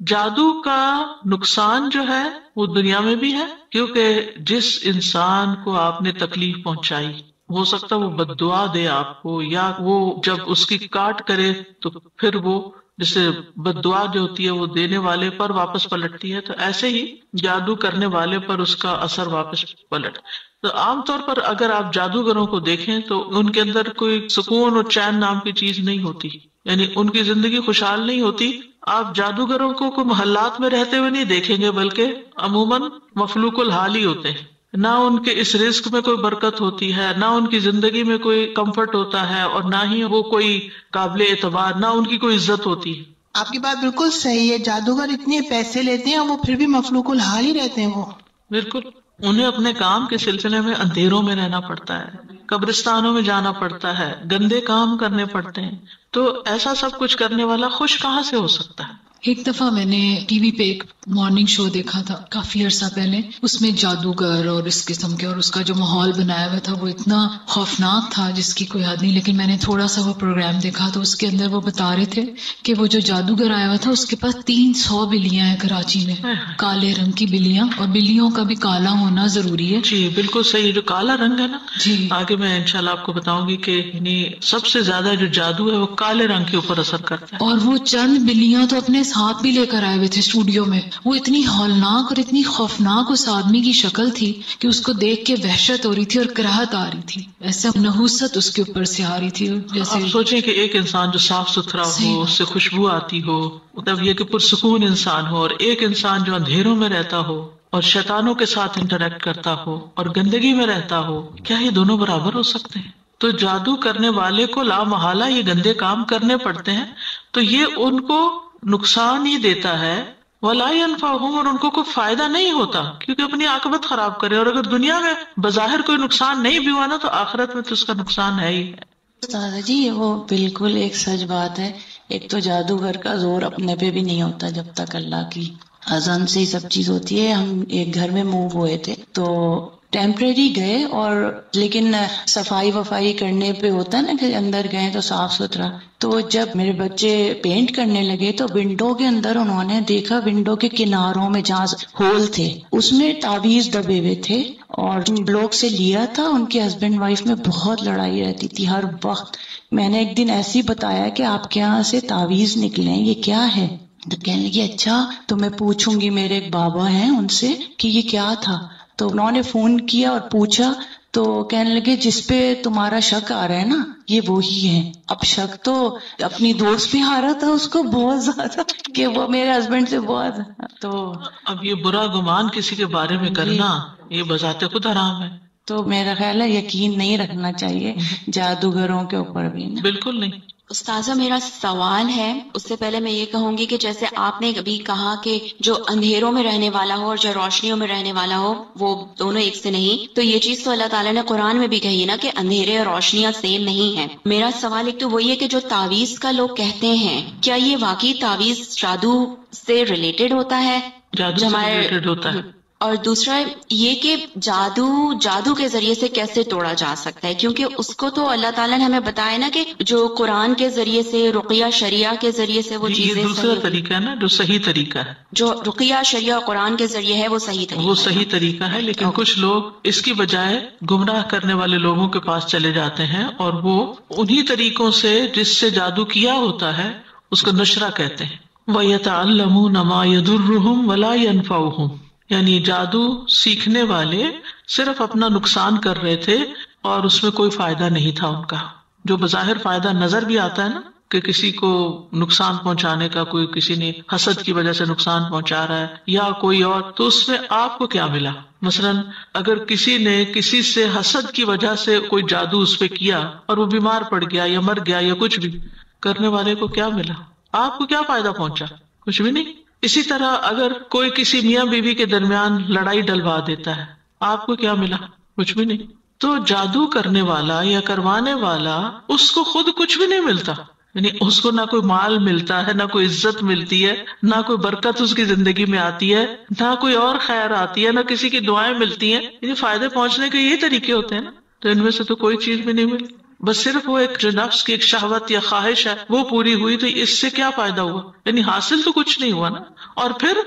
جادو کا نقصان جو ہے وہ دنیا میں بھی ہے، کیونکہ جس انسان کو آپ نے تکلیف پہنچائی، ہو سکتا وہ بد دعا دے آپ کو، یا وہ جب اس کی کاٹ کرے تو پھر وہ جسے بد دعا جو ہوتی ہے وہ دینے والے پر واپس پلٹتی ہے، تو ایسے ہی جادو کرنے والے پر اس کا اثر واپس پلٹ. تو عام طور پر اگر آپ جادوگروں کو دیکھیں تو ان کے اندر کوئی سکون اور چین نام کی چیز نہیں ہوتی، یعنی ان کی زندگی خوشحال نہیں ہوتی. آپ جادوگروں کو کوئی محلات میں رہتے ہوئے نہیں دیکھیں گے، بلکہ عموماً مفلوق الحال ہی ہوتے ہیں. نہ ان کے اس رزق میں کوئی برکت ہوتی ہے، نہ ان کی زندگی میں کوئی کمفرٹ ہوتا ہے، اور نہ ہی وہ کوئی قابل اعتبار، نہ ان کی کوئی عزت ہوتی ہے. آپ کی بات بالکل صحیح ہے. جادوگر اتنے پیسے لیتے ہیں اور وہ پھر بھی مفلوق الحال ہی رہتے ہیں. وہ بالکل انہیں اپنے کام کے سلسلے میں اندھیروں میں رہنا پڑتا ہے، قبرستانوں میں جانا پڑتا ہے، گندے کام کرنے پڑتے ہیں. تو ایسا سب کچھ کرنے والا خوش کہاں سے ہو سکتا ہے؟ ایک دفعہ میں نے ٹی وی پہ ایک مارننگ شو دیکھا تھا کافی عرصہ پہلے. اس میں جادوگر اور اس قسم کے، اور اس کا جو ماحول بنایا ہوا تھا وہ اتنا خوفناک تھا جس کی کوئی حد نہیں. لیکن میں نے تھوڑا سا وہ پروگرام دیکھا تو اس کے اندر وہ بتا رہے تھے کہ وہ جو جادوگر آیا ہوا تھا اس کے پاس 300 بلیاں ہیں کراچی میں، کالے رنگ کی بلیاں، اور بلیوں کا بھی کالا ہونا ضروری ہے. جی بالکل صحیح. جو کالا رنگ ہے نا، جی آگے میں انشاءاللہ آپ کو بتاؤں گی کہ یعنی سب سے زیادہ جو جادو ہے وہ کالے رنگ کے اوپر اثر کرتا ہے. اور وہ چند بلیاں تو اپنے ساتھ بھی لے کر آئے ہوئے تھے اسٹوڈیو میں. وہ اتنی ہولناک اور اتنی خوفناک اس آدمی کی شکل تھی کہ اس کو دیکھ کے وحشت ہو رہی تھی اور کراہت آ رہی تھی، ایسا نحوست اس کے اوپر سے آ رہی تھی. جیسے آپ سوچیں کہ ایک انسان جو صاف ستھرا ہو، اس سے خوشبو آتی ہو، مطلب یہ کہ پرسکون انسان ہو، اور ایک انسان جو اندھیروں میں رہتا ہو اور شیطانوں کے ساتھ انٹریکٹ کرتا ہو اور گندگی میں رہتا ہو، کیا یہ دونوں برابر ہو سکتے ہیں؟ تو جادو کرنے والے کو لا محالہ یہ گندے کام کرنے پڑتے ہیں. تو یہ ان کو نقصان ہی دیتا ہے، وَلَا يَنْفَعُهُمْ، اور ان کو کوئی فائدہ نہیں ہوتا، کیونکہ اپنی عاقبت خراب کرے. اور اگر دنیا میں بظاہر کوئی نقصان نہیں بھی ہوا نا تو آخرت میں تو اس کا نقصان ہے ہی ہے. استاذہ جی وہ بالکل ایک سچ بات ہے. ایک تو جادوگر کا زور اپنے پہ بھی نہیں ہوتا جب تک اللہ کی اذن سے ہی سب چیز ہوتی ہے. ہم ایک گھر میں موو ہوئے تھے تو ٹیمپریری گئے اور لیکن صفائی وفائی کرنے پہ ہوتا ہے نا کہ اندر گئے تو صاف ستھرا. تو جب میرے بچے پینٹ کرنے لگے تو ونڈو کے اندر انہوں نے دیکھا ونڈو کے کناروں میں جہاں ہول تھے اس میں تعویذ دبے ہوئے تھے اور جن لوگ سے لیا تھا ان کے ہسبینڈ وائف میں بہت لڑائی رہتی تھی ہر وقت. میں نے ایک دن ایسے ہی بتایا کہ آپ کے یہاں سے تعویذ نکلے ہیں، یہ کیا ہے؟ تو کہنے لگی اچھا تو میں پوچھوں گی، میرے ایک بابا ہیں ان سے کہ یہ کیا تھا. تو انہوں نے فون کیا اور پوچھا تو کہنے لگے جس پہ تمہارا شک آ رہا ہے نا یہ وہی ہے. اب شک تو اپنی دوست پہ آ رہا تھا اس کو بہت زیادہ کہ وہ میرے ہسبینڈ سے بہت. تو اب یہ برا گمان کسی کے بارے میں کرنا یہ بذات خود حرام ہے. تو میرا خیال ہے یقین نہیں رکھنا چاہیے جادوگروں کے اوپر بھی. بالکل نہیں. استاذہ میرا سوال ہے، اس سے پہلے میں یہ کہوں گی کہ جیسے آپ نے ابھی کہا کہ جو اندھیروں میں رہنے والا ہو اور جو روشنیوں میں رہنے والا ہو وہ دونوں ایک سے نہیں، تو یہ چیز تو اللہ تعالیٰ نے قرآن میں بھی کہی ہے نا کہ اندھیرے اور روشنیاں سیم نہیں ہیں. میرا سوال ایک تو وہی ہے کہ جو تعویذ کا لوگ کہتے ہیں کیا یہ واقعی تعویذ جادو سے ریلیٹڈ ہوتا ہے؟ جادو سے ریلیٹڈ ہوتا ہے. اور دوسرا یہ کہ جادو کے ذریعے سے کیسے توڑا جا سکتا ہے، کیونکہ اس کو تو اللہ تعالیٰ نے ہمیں بتایا نا کہ جو قرآن کے ذریعے سے، رقیہ شریعہ کے ذریعے سے وہ چیزیں، یہ دوسرا طریقہ ہے نا جو صحیح طریقہ ہے. جو رقیہ شریعہ قرآن کے ذریعے ہے وہ صحیح طریقہ، وہ صحیح طریقہ ہے. لیکن کچھ لوگ اس کی بجائے گمراہ کرنے والے لوگوں کے پاس چلے جاتے ہیں اور وہ انہی طریقوں سے جس سے جادو کیا ہوتا ہے اس کو نشرہ کہتے ہیں. وَيَتَعَلَّمُونَ مَا يَضُرُّهُمْ وَلَا يَنْفَعُهُمْ، یعنی جادو سیکھنے والے صرف اپنا نقصان کر رہے تھے اور اس میں کوئی فائدہ نہیں تھا ان کا. جو بظاہر فائدہ نظر بھی آتا ہے نا کہ کسی کو نقصان پہنچانے کا، کوئی کسی نے حسد کی وجہ سے نقصان پہنچا رہا ہے یا کوئی اور، تو اس میں آپ کو کیا ملا؟ مثلا اگر کسی نے کسی سے حسد کی وجہ سے کوئی جادو اس پہ کیا اور وہ بیمار پڑ گیا یا مر گیا یا کچھ بھی، کرنے والے کو کیا ملا؟ آپ کو کیا فائدہ پہنچا؟ کچھ بھی نہیں. اسی طرح اگر کوئی کسی میاں بیوی کے درمیان لڑائی ڈلوا دیتا ہے، آپ کو کیا ملا؟ کچھ بھی نہیں. تو جادو کرنے والا یا کروانے والا اس کو خود کچھ بھی نہیں ملتا، یعنی اس کو نہ کوئی مال ملتا ہے، نہ کوئی عزت ملتی ہے، نہ کوئی برکت اس کی زندگی میں آتی ہے، نہ کوئی اور خیر آتی ہے، نہ کسی کی دعائیں ملتی ہیں. یعنی فائدے پہنچنے کے یہ طریقے ہوتے ہیں نا، تو ان میں سے تو کوئی چیز بھی نہیں ملی. بس صرف وہ ایک جو نفس کی ایک شہوت یا خواہش ہے وہ پوری ہوئی، تو اس سے کیا فائدہ ہوا؟ یعنی حاصل تو کچھ نہیں ہوا نا. اور پھر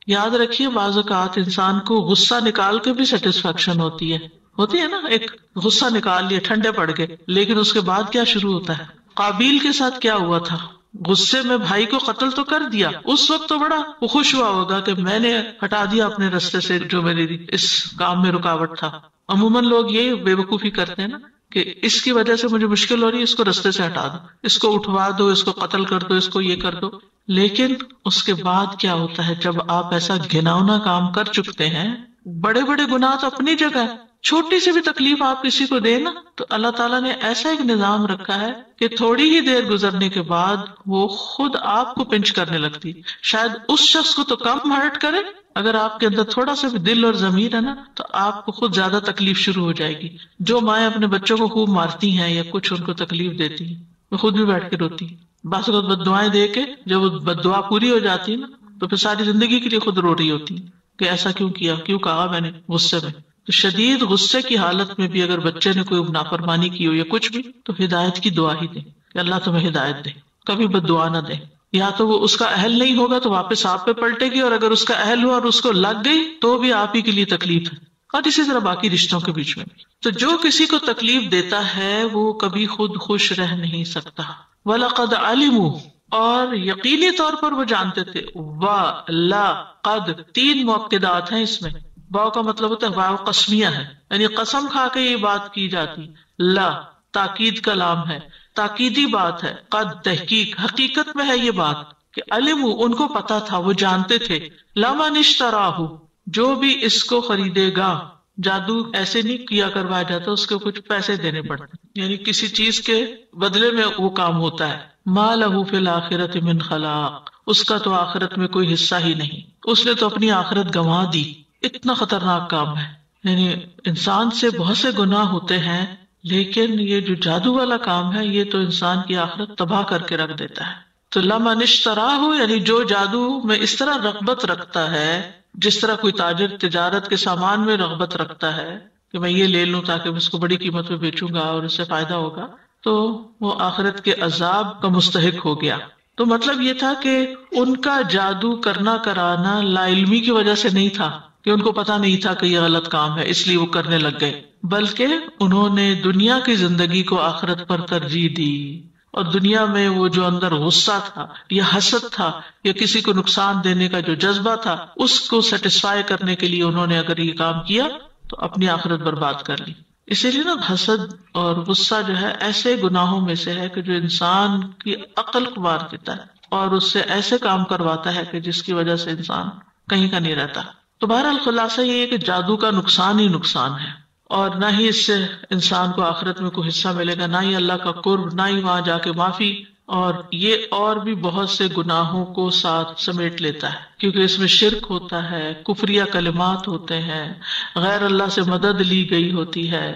یاد رکھیے بعض اوقات انسان کو غصہ نکال کے بھی سیٹسفیکشن ہوتی ہے نا. ایک غصہ نکال لیا، ٹھنڈے پڑ گئے، لیکن اس کے بعد کیا شروع ہوتا ہے؟ قابیل کے ساتھ کیا ہوا تھا؟ غصے میں بھائی کو قتل تو کر دیا، اس وقت تو بڑا وہ خوش ہوا ہوگا کہ میں نے ہٹا دیا اپنے رستے سے جو میری اس کام میں رکاوٹ تھا. عموماً لوگ یہ بے وقوفی کرتے ہیں نا کہ اس کی وجہ سے مجھے مشکل ہو رہی ہے، اس کو رستے سے ہٹا دو، اس کو اٹھوا دو، اس کو قتل کر دو، اس کو یہ کر دو. لیکن اس کے بعد کیا ہوتا ہے؟ جب آپ ایسا گھناؤنا کام کر چکتے ہیں، بڑے بڑے گناہ تو اپنی جگہ ہے، چھوٹی سی بھی تکلیف آپ کسی کو دے نا تو اللہ تعالیٰ نے ایسا ایک نظام رکھا ہے کہ تھوڑی ہی دیر گزرنے کے بعد وہ خود آپ کو پنچ کرنے لگتی. شاید اس شخص کو تو کم ہرٹ کرے، اگر آپ کے اندر تھوڑا سا بھی دل اور ضمیر ہے نا تو آپ کو خود زیادہ تکلیف شروع ہو جائے گی. جو مائیں اپنے بچوں کو خوب مارتی ہیں یا کچھ ان کو تکلیف دیتی ہیں، وہ خود بھی بیٹھ کے روتی ہیں. بعض اوقات بد دعائیں دے کے جب وہ بد دعا پوری ہو جاتی ہے نا تو پھر ساری زندگی کے لیے خود رو رہی ہوتی ہے کہ ایسا کیوں کیا، کیوں کہا میں نے غصے میں. تو شدید غصے کی حالت میں بھی اگر بچے نے کوئی نافرمانی کی ہو یا کچھ بھی تو ہدایت کی دعا ہی دے کہ اللہ تمہیں ہدایت دے، کبھی بد دعا نہ دے. یا تو وہ اس کا اہل نہیں ہوگا تو واپس آپ پہ پلٹے گی، اور اگر اس کا اہل ہوا اور اس کو لگ گئی تو بھی آپ ہی کے لیے تکلیف ہے. اور اسی طرح باقی رشتوں کے بیچ میں بھی. تو جو کسی کو تکلیف دیتا ہے وہ کبھی خود خوش رہ نہیں سکتا. وَلَقَدْ عَلِمُوا، اور یقینی طور پر وہ جانتے تھے. وَلَا قَدْ، 3 مؤکدات ہیں اس میں. واو کا مطلب ہوتا ہے واو قسمیہ ہے، یعنی قسم کھا کے یہ بات کی جاتی. لا تاکید کا لام ہے، تاکیدی بات ہے. قد تحقیق، حقیقت میں ہے یہ بات کہ علموا، ان کو پتا تھا، وہ جانتے تھے. لمن اشتراہ، جو بھی اس کو خریدے گا. جادو ایسے نہیں کیا کروایا جاتا، اس کو کچھ پیسے دینے پڑتے، یعنی کسی چیز کے بدلے میں وہ کام ہوتا ہے. ما لہ فی الآخرۃ من خلاق، اس کا تو آخرت میں کوئی حصہ ہی نہیں، اس نے تو اپنی آخرت گنوا دی. اتنا خطرناک کام ہے. یعنی انسان سے بہت سے گناہ ہوتے ہیں، لیکن یہ جو جادو والا کام ہے یہ تو انسان کی آخرت تباہ کر کے رکھ دیتا ہے. تو لمن اشتراہ، یعنی جو جادو میں اس طرح رغبت رکھتا ہے جس طرح کوئی تاجر تجارت کے سامان میں رغبت رکھتا ہے کہ میں یہ لے لوں تاکہ میں اس کو بڑی قیمت پہ بیچوں گا اور اس سے فائدہ ہوگا، تو وہ آخرت کے عذاب کا مستحق ہو گیا۔ تو مطلب یہ تھا کہ ان کا جادو کرنا کرانا لا علمی کی وجہ سے نہیں تھا کہ ان کو پتا نہیں تھا کہ یہ غلط کام ہے اس لیے وہ کرنے لگ گئے، بلکہ انہوں نے دنیا کی زندگی کو آخرت پر ترجیح دی، اور دنیا میں وہ جو اندر غصہ تھا یا حسد تھا یا کسی کو نقصان دینے کا جو جذبہ تھا اس کو سیٹسفائی کرنے کے لیے انہوں نے اگر یہ کام کیا تو اپنی آخرت برباد کر لی۔ اسی لیے نا حسد اور غصہ جو ہے ایسے گناہوں میں سے ہے کہ جو انسان کی عقل کو مار دیتا ہے اور اس سے ایسے کام کرواتا ہے کہ جس کی وجہ سے انسان کہیں کا نہیں رہتا۔ تو بہرحال خلاصہ یہ ہے کہ جادو کا نقصان ہی نقصان ہے، اور نہ ہی اس سے انسان کو آخرت میں کوئی حصہ ملے گا، نہ ہی اللہ کا قرب، نہ ہی وہاں جا کے معافی، اور یہ اور بھی بہت سے گناہوں کو ساتھ سمیٹ لیتا ہے، کیونکہ اس میں شرک ہوتا ہے، کفریہ کلمات ہوتے ہیں، غیر اللہ سے مدد لی گئی ہوتی ہے۔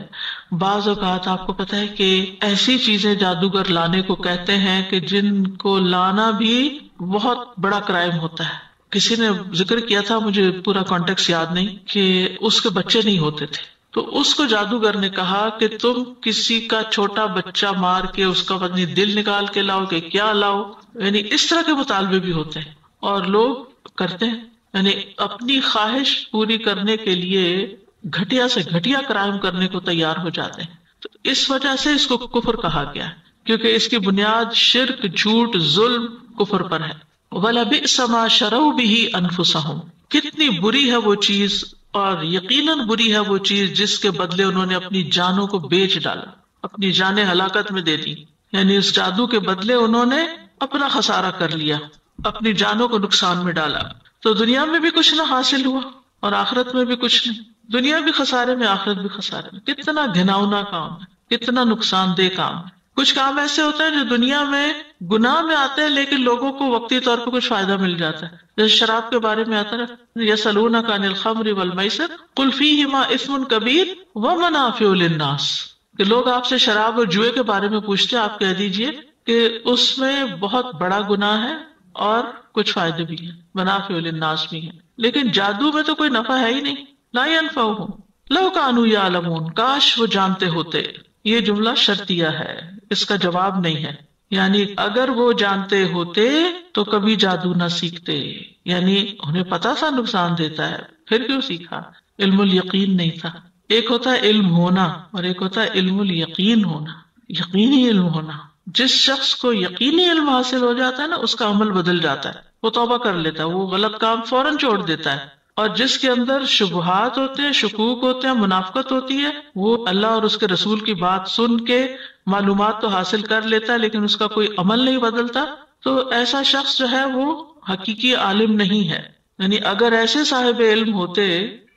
بعض اوقات آپ کو پتہ ہے کہ ایسی چیزیں جادوگر لانے کو کہتے ہیں کہ جن کو لانا بھی بہت بڑا کرائم ہوتا ہے۔ کسی نے ذکر کیا تھا، مجھے پورا کانٹیکس یاد نہیں، کہ اس کے بچے نہیں ہوتے تھے، تو اس کو جادوگر نے کہا کہ تم کسی کا چھوٹا بچہ مار کے اس کا پتنی دل نکال کے لاؤ کہ کیا لاؤ، یعنی اس طرح کے مطالبے بھی ہوتے ہیں اور لوگ کرتے ہیں، یعنی اپنی خواہش پوری کرنے کے لیے گھٹیا سے گھٹیا کرائم کرنے کو تیار ہو جاتے ہیں۔ تو اس وجہ سے اس کو کفر کہا گیا، کیونکہ اس کی بنیاد شرک، جھوٹ، ظلم، کفر پر ہے۔ وَلَبِئْسَ مَا شَرَوْا بِهِ أَنفُسَهُمْ، کتنی بری ہے وہ چیز، اور یقیناً بری ہے وہ چیز جس کے بدلے انہوں نے اپنی جانوں کو بیچ ڈالا، اپنی جانیں ہلاکت میں دے دی، یعنی اس جادو کے بدلے انہوں نے اپنا خسارہ کر لیا، اپنی جانوں کو نقصان میں ڈالا۔ تو دنیا میں بھی کچھ نہ حاصل ہوا اور آخرت میں بھی کچھ نہیں، دنیا بھی خسارے میں، آخرت بھی خسارے میں۔ کتنا گھناؤنا کام ہے، کتنا نقصان دہ کام ہے۔ کچھ کام ایسے ہوتے ہیں جو دنیا میں گناہ میں آتے ہیں لیکن لوگوں کو وقتی طور پہ کچھ فائدہ مل جاتا ہے، جیسے شراب کے بارے میں آتا ہے، یسألونک عن الخمر والمیسر قل فیہما اثم کبیر ومنافع للناس، کہ لوگ آپ سے شراب اور جوئے کے بارے میں پوچھتے ہیں، آپ کہہ دیجئے کہ اس میں بہت بڑا گناہ ہے اور کچھ فائدے بھی ہیں، منافع للناس بھی ہیں، لیکن جادو میں تو کوئی نفع ہے ہی نہیں۔ لا ينفعهم لو كانوا يعلمون، کاش وہ جانتے ہوتے۔ یہ جملہ شرطیہ ہے، اس کا جواب نہیں ہے، یعنی اگر وہ جانتے ہوتے تو کبھی جادو نہ سیکھتے، یعنی انہیں پتا تھا نقصان دیتا ہے، پھر کیوں سیکھا؟ علم الیقین نہیں تھا۔ ایک ہوتا ہے علم ہونا اور ایک ہوتا ہے علم الیقین ہونا، یقینی علم ہونا۔ جس شخص کو یقینی علم حاصل ہو جاتا ہے نا، اس کا عمل بدل جاتا ہے، وہ توبہ کر لیتا ہے، وہ غلط کام فوراً چھوڑ دیتا ہے، اور جس کے اندر شبہات ہوتے ہیں، شکوک ہوتے ہیں، منافقت ہوتی ہے، وہ اللہ اور اس کے رسول کی بات سن کے معلومات تو حاصل کر لیتا ہے لیکن اس کا کوئی عمل نہیں بدلتا، تو ایسا شخص جو ہے وہ حقیقی عالم نہیں ہے۔ یعنی اگر ایسے صاحب علم ہوتے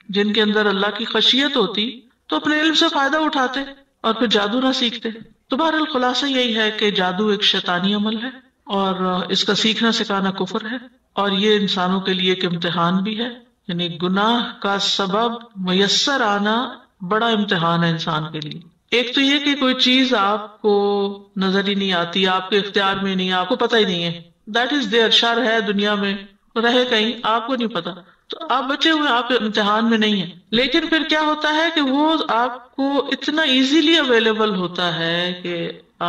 جن کے اندر اللہ کی خشیت ہوتی تو اپنے علم سے فائدہ اٹھاتے اور پھر جادو نہ سیکھتے۔ تو بہرحال خلاصہ یہی ہے کہ جادو ایک شیطانی عمل ہے اور اس کا سیکھنا سکھانا کفر ہے، اور یہ انسانوں کے لیے ایک امتحان بھی ہے، یعنی گناہ کا سبب میسر آنا بڑا امتحان ہے انسان کے لیے۔ ایک تو یہ کہ کوئی چیز آپ کو نظر ہی نہیں آتی، آپ کے اختیار میں نہیں، آپ کو پتہ ہی نہیں ہے، دیٹ از دیئر، شر ہے دنیا میں، رہے کہیں آپ کو نہیں پتا، تو آپ بچے ہوئے، آپ امتحان میں نہیں ہیں۔ لیکن پھر کیا ہوتا ہے کہ وہ آپ کو اتنا ایزیلی اویلیبل ہوتا ہے کہ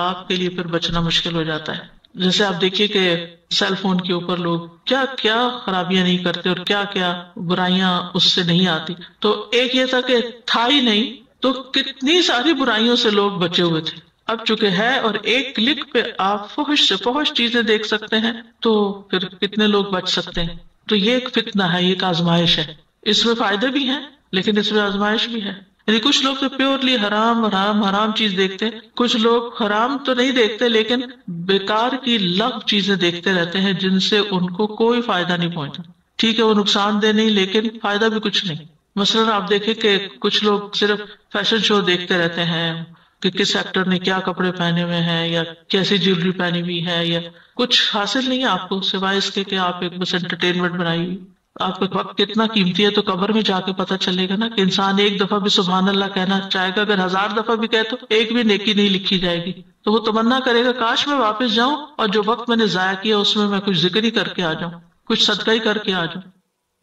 آپ کے لیے پھر بچنا مشکل ہو جاتا ہے۔ جیسے آپ دیکھیے کہ سیل فون کے اوپر لوگ کیا کیا خرابیاں نہیں کرتے اور کیا کیا برائیاں اس سے نہیں آتی۔ تو ایک یہ تھا کہ تھا ہی نہیں، تو کتنی ساری برائیوں سے لوگ بچے ہوئے تھے، اب چونکہ ہے اور ایک کلک پہ آپ فحش سے فحش چیزیں دیکھ سکتے ہیں، تو پھر کتنے لوگ بچ سکتے ہیں۔ تو یہ ایک فتنہ ہے، یہ ایک آزمائش ہے، اس میں فائدے بھی ہیں لیکن اس میں آزمائش بھی ہے۔ یعنی کچھ لوگ تو پیورلی حرام حرام حرام چیز دیکھتے ہیں، کچھ لوگ حرام تو نہیں دیکھتے لیکن بیکار کی لغو چیزیں دیکھتے رہتے ہیں جن سے ان کو کوئی فائدہ نہیں پہنچا۔ ٹھیک ہے وہ نقصان دہ نہیں لیکن فائدہ بھی کچھ نہیں۔ مثلاً آپ دیکھیں کہ کچھ لوگ صرف فیشن شو دیکھتے رہتے ہیں کہ کس ایکٹر نے کیا کپڑے پہنے ہوئے ہیں یا کیسی جیولری پہنی ہوئی ہے، یا کچھ حاصل نہیں ہے آپ کو سوائے اس کے کہ آپ ایک بس انٹرٹینمنٹ بنائی ہوئی۔ آپ کا وقت کتنا قیمتی ہے، تو قبر میں جا کے پتہ چلے گا نا کہ انسان ایک دفعہ بھی سبحان اللہ کہنا چاہے گا، اگر 1000 دفعہ بھی کہے تو ایک بھی نیکی نہیں لکھی جائے گی۔ تو وہ تمنا کرے گا کاش میں واپس جاؤں اور جو وقت میں نے ضائع کیا اس میں کچھ ذکر ہی کر کے آ جاؤں، کچھ صدقہ ہی کر کے آ جاؤں۔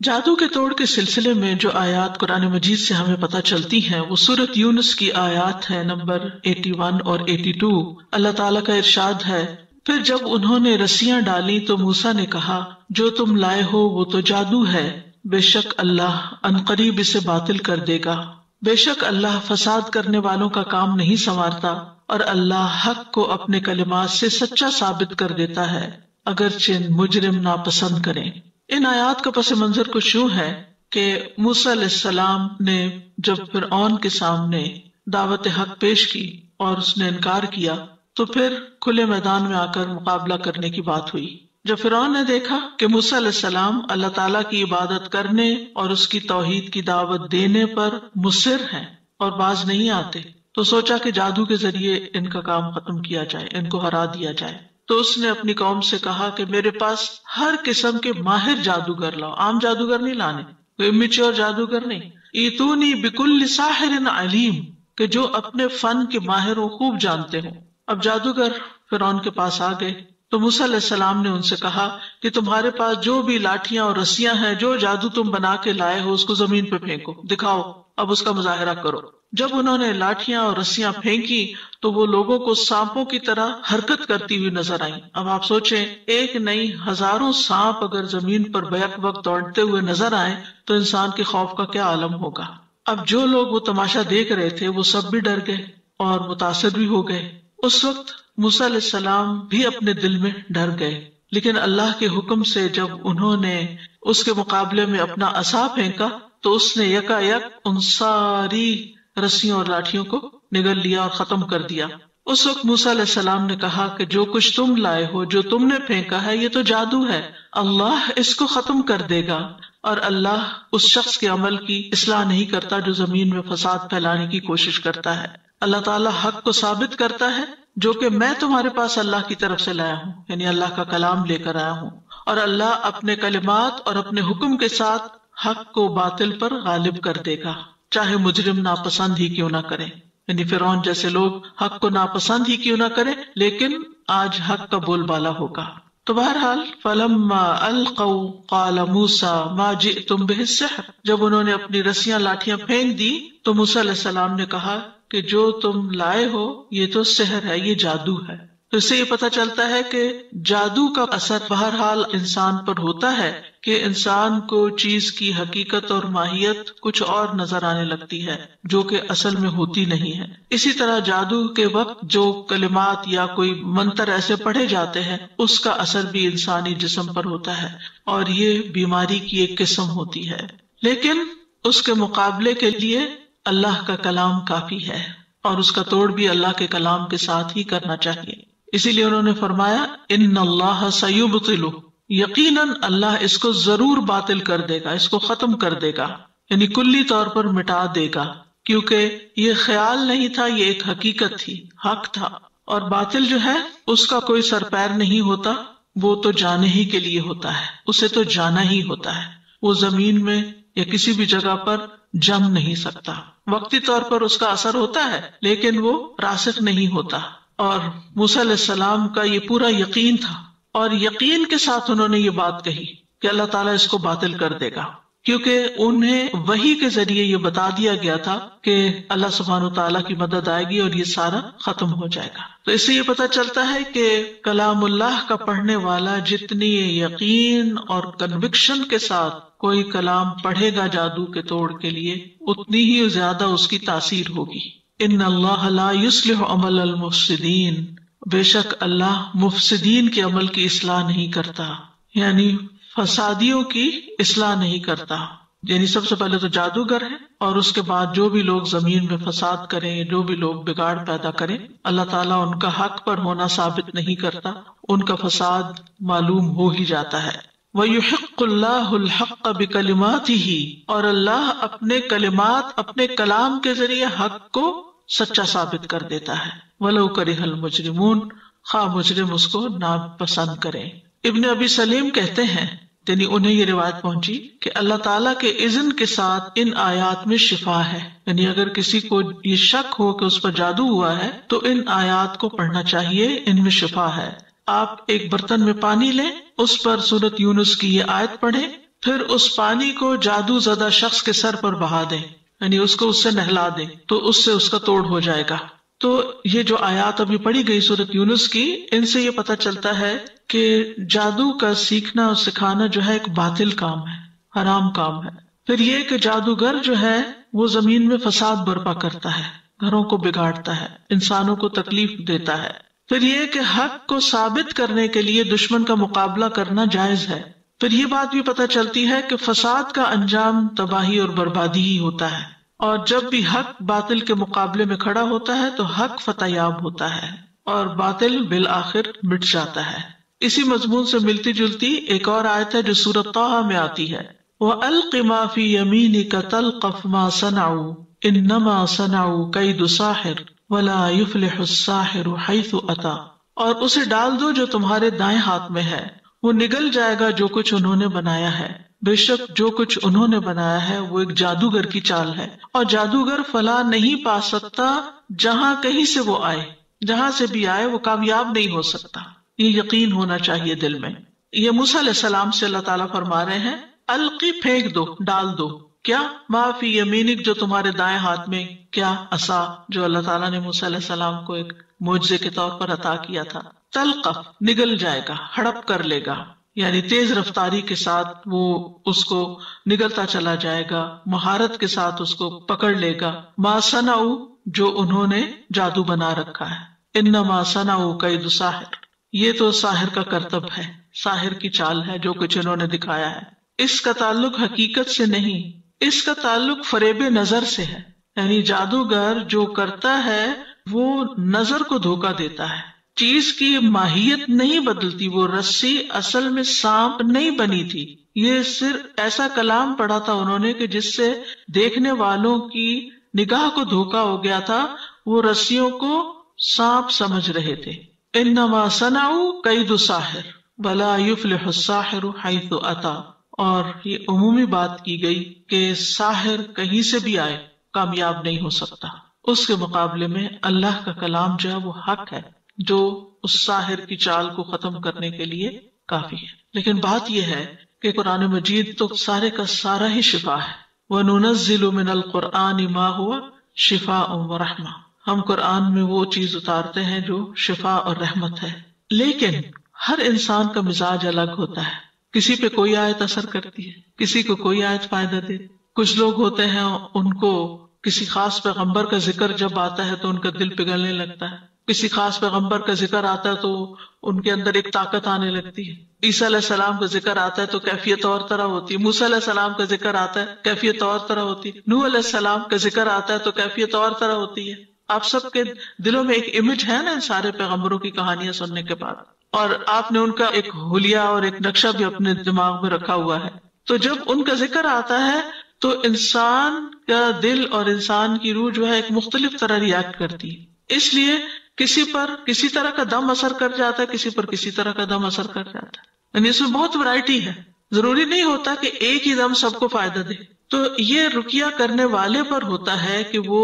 جادو کے توڑ کے سلسلے میں جو آیات قرآن مجید سے ہمیں پتہ چلتی ہیں وہ سورۃ یونس کی آیات ہے نمبر 81 اور 82۔ اللہ تعالیٰ کا ارشاد ہے، پھر جب انہوں نے رسیاں ڈالی تو موسیٰ نے کہا جو تم لائے ہو وہ تو جادو ہے، بے شک اللہ عنقریب اسے باطل کر دے گا، بے شک اللہ فساد کرنے والوں کا کام نہیں سنوارتا، اور اللہ حق کو اپنے کلمات سے سچا ثابت کر دیتا ہے اگرچہ مجرم ناپسند کریں۔ ان آیات کا پس منظر کچھ یوں ہے کہ موسیٰ علیہ السلام نے جب فرعون کے سامنے دعوت حق پیش کی اور اس نے انکار کیا تو پھر کھلے میدان میں آ کر مقابلہ کرنے کی بات ہوئی۔ جب فرعون نے دیکھا کہ موسیٰ علیہ السلام اللہ تعالیٰ کی عبادت کرنے اور اس کی توحید کی دعوت دینے پر مصر ہیں اور باز نہیں آتے، تو سوچا کہ جادو کے ذریعے ان کا کام ختم کیا جائے، ان کو ہرا دیا جائے۔ تو اس نے اپنی قوم سے کہا کہ میرے پاس ہر قسم کے ماہر جادوگر لاؤ، عام جادوگر نہیں لانے، کوئی امیچور جادوگر نہیں، ایتونی بکل ساحر علیم، کہ جو اپنے فن کے ماہر ہوں، خوب جانتے ہوں۔ اب جادوگر فرعون کے پاس آ گئے تو موسیٰ علیہ السلام نے ان سے کہا کہ تمہارے پاس جو بھی لاٹھیاں اور رسیاں ہیں، جو جادو تم بنا کے لائے ہو اس کو زمین پہ پھینکو، دکھاؤ، اب اس کا مظاہرہ کرو۔ جب انہوں نے لاٹھیاں اور رسیاں پھینکی تو وہ لوگوں کو سانپوں کی طرح حرکت کرتی ہوئی نظر آئیں۔ اب آپ سوچیں، ایک نہیں ہزاروں سانپ اگر زمین پر بیک وقت دوڑتے ہوئے نظر آئیں تو انسان کے خوف کا کیا عالم ہوگا۔ اب جو لوگ وہ تماشا دیکھ رہے تھے وہ سب بھی ڈر گئے اور متاثر بھی ہو گئے۔ اس وقت موسیٰ علیہ السلام بھی اپنے دل میں ڈر گئے، لیکن اللہ کے حکم سے جب انہوں نے اس کے مقابلے میں اپنا عصا پھینکا تو اس نے یکا یک ان ساری رسیوں اور لاٹھیوں کو نگل لیا اور ختم کر دیا۔ اس وقت موسیٰ علیہ السلام نے کہا کہ جو کچھ تم لائے ہو، جو تم نے پھینکا ہے، یہ تو جادو ہے، اللہ اس کو ختم کر دے گا، اور اللہ اس شخص کے عمل کی اصلاح نہیں کرتا جو زمین میں فساد پھیلانے کی کوشش کرتا ہے۔ اللہ تعالیٰ حق کو ثابت کرتا ہے جو کہ میں تمہارے پاس اللہ کی طرف سے لایا ہوں، یعنی اللہ کا کلام لے کر آیا ہوں، اور اللہ اپنے کلمات اور اپنے حکم کے ساتھ حق کو باطل پر غالب کر دے گا، چاہے مجرم ناپسند ہی کیوں نہ کریں۔ یعنی فرعون جیسے لوگ حق کو ناپسند ہی کیوں نہ کریں، لیکن آج حق کا بول بالا ہوگا۔ تو بہرحال فلما القوا قال موسیٰ ما جئتم به السحر، جب انہوں نے اپنی رسیاں لاٹھیاں پھینک دی تو موسیٰ علیہ السلام نے کہا کہ جو تم لائے ہو یہ تو سحر ہے، یہ جادو ہے۔ تو اس سے یہ پتہ چلتا ہے کہ جادو کا اثر بہرحال انسان پر ہوتا ہے کہ انسان کو چیز کی حقیقت اور ماہیت کچھ اور نظر آنے لگتی ہے جو کہ اصل میں ہوتی نہیں ہے۔ اسی طرح جادو کے وقت جو کلمات یا کوئی منتر ایسے پڑھے جاتے ہیں اس کا اثر بھی انسانی جسم پر ہوتا ہے، اور یہ بیماری کی ایک قسم ہوتی ہے۔ لیکن اس کے مقابلے کے لیے اللہ کا کلام کافی ہے، اور اس کا توڑ بھی اللہ کے کلام کے ساتھ ہی کرنا چاہیے۔ اسی لیے انہوں نے فرمایا ان اللہ سیبطل، یقیناً اللہ اس کو ضرور باطل کر دے گا، اس کو ختم کر دے گا، یعنی کلی طور پر مٹا دے گا، کیونکہ یہ خیال نہیں تھا، یہ ایک حقیقت تھی، حق تھا، اور باطل جو ہے اس کا کوئی سر پیر نہیں ہوتا، وہ تو جانے ہی کے لیے ہوتا ہے، اسے تو جانا ہی ہوتا ہے، وہ زمین میں یا کسی بھی جگہ پر جم نہیں سکتا۔ وقتی طور پر اس کا اثر ہوتا ہے لیکن وہ راسخ نہیں ہوتا۔ اور موسیٰ علیہ السلام کا یہ پورا یقین تھا، اور یقین کے ساتھ انہوں نے یہ بات کہی کہ اللہ تعالیٰ اس کو باطل کر دے گا، کیونکہ انہیں وحی کے ذریعے یہ بتا دیا گیا تھا کہ اللہ سبحانہ وتعالیٰ کی مدد آئے گی اور یہ سارا ختم ہو جائے گا۔ تو اس سے یہ پتہ چلتا ہے کہ کلام اللہ کا پڑھنے والا جتنی یقین اور کنوکشن کے ساتھ کوئی کلام پڑھے گا جادو کے توڑ کے لیے، اتنی ہی زیادہ اس کی تاثیر ہوگی۔ ان اللہ لا یصلح عمل المفسدین، بے شک اللہ مفسدین کے عمل کی اصلاح نہیں کرتا، یعنی فسادیوں کی اصلاح نہیں کرتا۔ یعنی سب سے پہلے تو جادوگر ہے، اور اس کے بعد جو بھی لوگ زمین میں فساد کریں، جو بھی لوگ بگاڑ پیدا کریں، اللہ تعالیٰ ان کا حق پر ہونا ثابت نہیں کرتا، ان کا فساد معلوم ہو ہی جاتا ہے۔ وَيُحِقُّ اللَّهُ الْحَقَّ بِكَلِمَاتِهِ، اور اللہ اپنے کلمات، اپنے کلام کے ذریعے حق کو سچا ثابت کر دیتا ہے۔ وَلَوْ كَرِهَ الْمُجْرِمُونَ، خواہ مجرم اس کو ناپسند کریں۔ ابن ابی سلیم کہتے ہیں، یعنی انہیں یہ روایت پہنچی کہ اللہ تعالیٰ کے اذن کے ساتھ ان آیات میں شفا ہے، یعنی اگر کسی کو یہ شک ہو کہ اس پر جادو ہوا ہے تو ان آیات کو پڑھنا چاہیے، ان میں شفا ہے۔ آپ ایک برتن میں پانی لیں، اس پر سورۃ یونس کی یہ آیت پڑھیں، پھر اس پانی کو جادو زدہ شخص کے سر پر بہا دیں، یعنی اس کو اس سے نہلا دیں تو اس سے اس کا توڑ ہو جائے گا۔ تو یہ جو آیات ابھی پڑھی گئی سورۃ یونس کی، ان سے یہ پتہ چلتا ہے کہ جادو کا سیکھنا اور سکھانا جو ہے ایک باطل کام ہے، حرام کام ہے۔ پھر یہ کہ جادوگر جو ہے وہ زمین میں فساد برپا کرتا ہے، گھروں کو بگاڑتا ہے، انسانوں کو تکلیف دیتا ہے۔ پھر یہ کہ حق کو ثابت کرنے کے لیے دشمن کا مقابلہ کرنا جائز ہے۔ پھر یہ بات بھی پتہ چلتی ہے کہ فساد کا انجام تباہی اور بربادی ہی ہوتا ہے، اور جب بھی حق باطل کے مقابلے میں کھڑا ہوتا ہے تو حق فتح یاب ہوتا ہے اور باطل بالآخر مٹ جاتا ہے۔ اسی مضمون سے ملتی جلتی ایک اور آیت ہے جو سورۃ طٰہٰ میں آتی ہے، وَأَلْقِ مَا فِي يَمِينِكَ تَلْقَفْ مَا صَنَعُوا إِنَّمَا صَنَعُوا كَيْدُ سَاحِرٍ وَلَا يُفْلِحُ السَّاحِرُ حَيْثُ أَتَىٰ، اور اسے ڈال دو جو تمہارے دائیں ہاتھ میں ہے، وہ نگل جائے گا جو کچھ انہوں نے بنایا ہے، بے شک جو کچھ انہوں نے بنایا ہے وہ ایک جادوگر کی چال ہے، اور جادوگر فلاح نہیں پا سکتا جہاں کہیں سے وہ آئے، جہاں سے بھی آئے وہ کامیاب نہیں ہو سکتا۔ یہ یقین ہونا چاہیے دل میں۔ یہ موسیٰ علیہ السلام سے اللہ تعالیٰ فرما رہے ہیں القی، پھینک دو، ڈال دو، کیا؟ ما فی یمینک، جو تمہارے دائیں ہاتھ میں، کیا؟ عصا، جو اللہ تعالیٰ نے موسیٰ علیہ السلام کو ایک معجزے کے طور پر عطا کیا تھا۔ تلقف، نگل جائے گا، ہڑپ کر لے گا، یعنی تیز رفتاری کے ساتھ وہ اس کو نگلتا چلا جائے گا، مہارت کے ساتھ اس کو پکڑ لے گا۔ ما صنعوا، جو انہوں نے جادو بنا رکھا ہے۔ انما صنعوا کید ساحر، یہ تو ساحر کا کرتب ہے، ساحر کی چال ہے جو کچھ انہوں نے دکھایا ہے۔ اس کا تعلق حقیقت سے نہیں، اس کا تعلق فریب نظر سے ہے، یعنی جادوگر جو کرتا ہے وہ نظر کو دھوکہ دیتا ہے، چیز کی ماہیت نہیں بدلتی، وہ رسی اصل میں سانپ نہیں بنی تھی، یہ صرف ایسا کلام پڑھا تھا انہوں نے کہ جس سے دیکھنے والوں کی نگاہ کو دھوکہ ہو گیا تھا، وہ رسیوں کو سانپ سمجھ رہے تھے۔ انما صنعوا کید ساحر ولا یفلح الساحر حیث اتی، اور یہ عمومی بات کی گئی کہ ساحر کہیں سے بھی آئے کامیاب نہیں ہو سکتا، اس کے مقابلے میں اللہ کا کلام جو ہے وہ حق ہے جو اس ساحر کی چال کو ختم کرنے کے لیے کافی ہے۔ لیکن بات یہ ہے کہ قرآن مجید تو سارے کا سارا ہی شفا ہے۔ وَنُنَزِّلُ مِنَ الْقُرْآنِ مَا هُوَ شِفَاءٌ وَرَحْمَةٌ، ہم قرآن میں وہ چیز اتارتے ہیں جو شفا اور رحمت ہے، لیکن ہر انسان کا مزاج الگ ہوتا ہے، کسی پہ کوئی آیت اثر کرتی ہے، کسی کو کوئی آیت فائدہ دے۔ کچھ لوگ ہوتے ہیں ان کو کسی خاص پیغمبر کا ذکر جب آتا ہے تو ان کا دل پگھلنے لگتا ہے، کسی خاص پیغمبر کا ذکر آتا ہے تو ان کے اندر ایک طاقت آنے لگتی ہے، عیسیٰ علیہ السلام کا ذکر آتا ہے تو کیفیت اور طرح ہوتی ہے، موسیٰ علیہ السلام کا ذکر آتا ہے کیفیت اور طرح ہوتی ہے، نوح علیہ السلام کا ذکر آتا ہے تو کیفیت اور طرح ہوتی ہے۔ آپ سب کے دلوں میں ایک امیج ہے نا ان سارے پیغمبروں کی کہانیاں سننے کے بعد، اور آپ نے ان کا ایک حلیہ اور ایک نقشہ بھی اپنے دماغ میں رکھا ہوا ہے، تو جب ان کا ذکر آتا ہے تو انسان کا دل اور انسان کی روح جو ہے ایک مختلف طرح ریاکٹ کرتی ہے، اس لیے کسی پر کسی طرح کا دم اثر کر جاتا ہے، کسی پر کسی طرح کا دم اثر کر جاتا ہے، یعنی اس میں بہت ورائٹی ہے، ضروری نہیں ہوتا کہ ایک ہی دم سب کو فائدہ دے۔ تو یہ رقیہ کرنے والے پر ہوتا ہے کہ وہ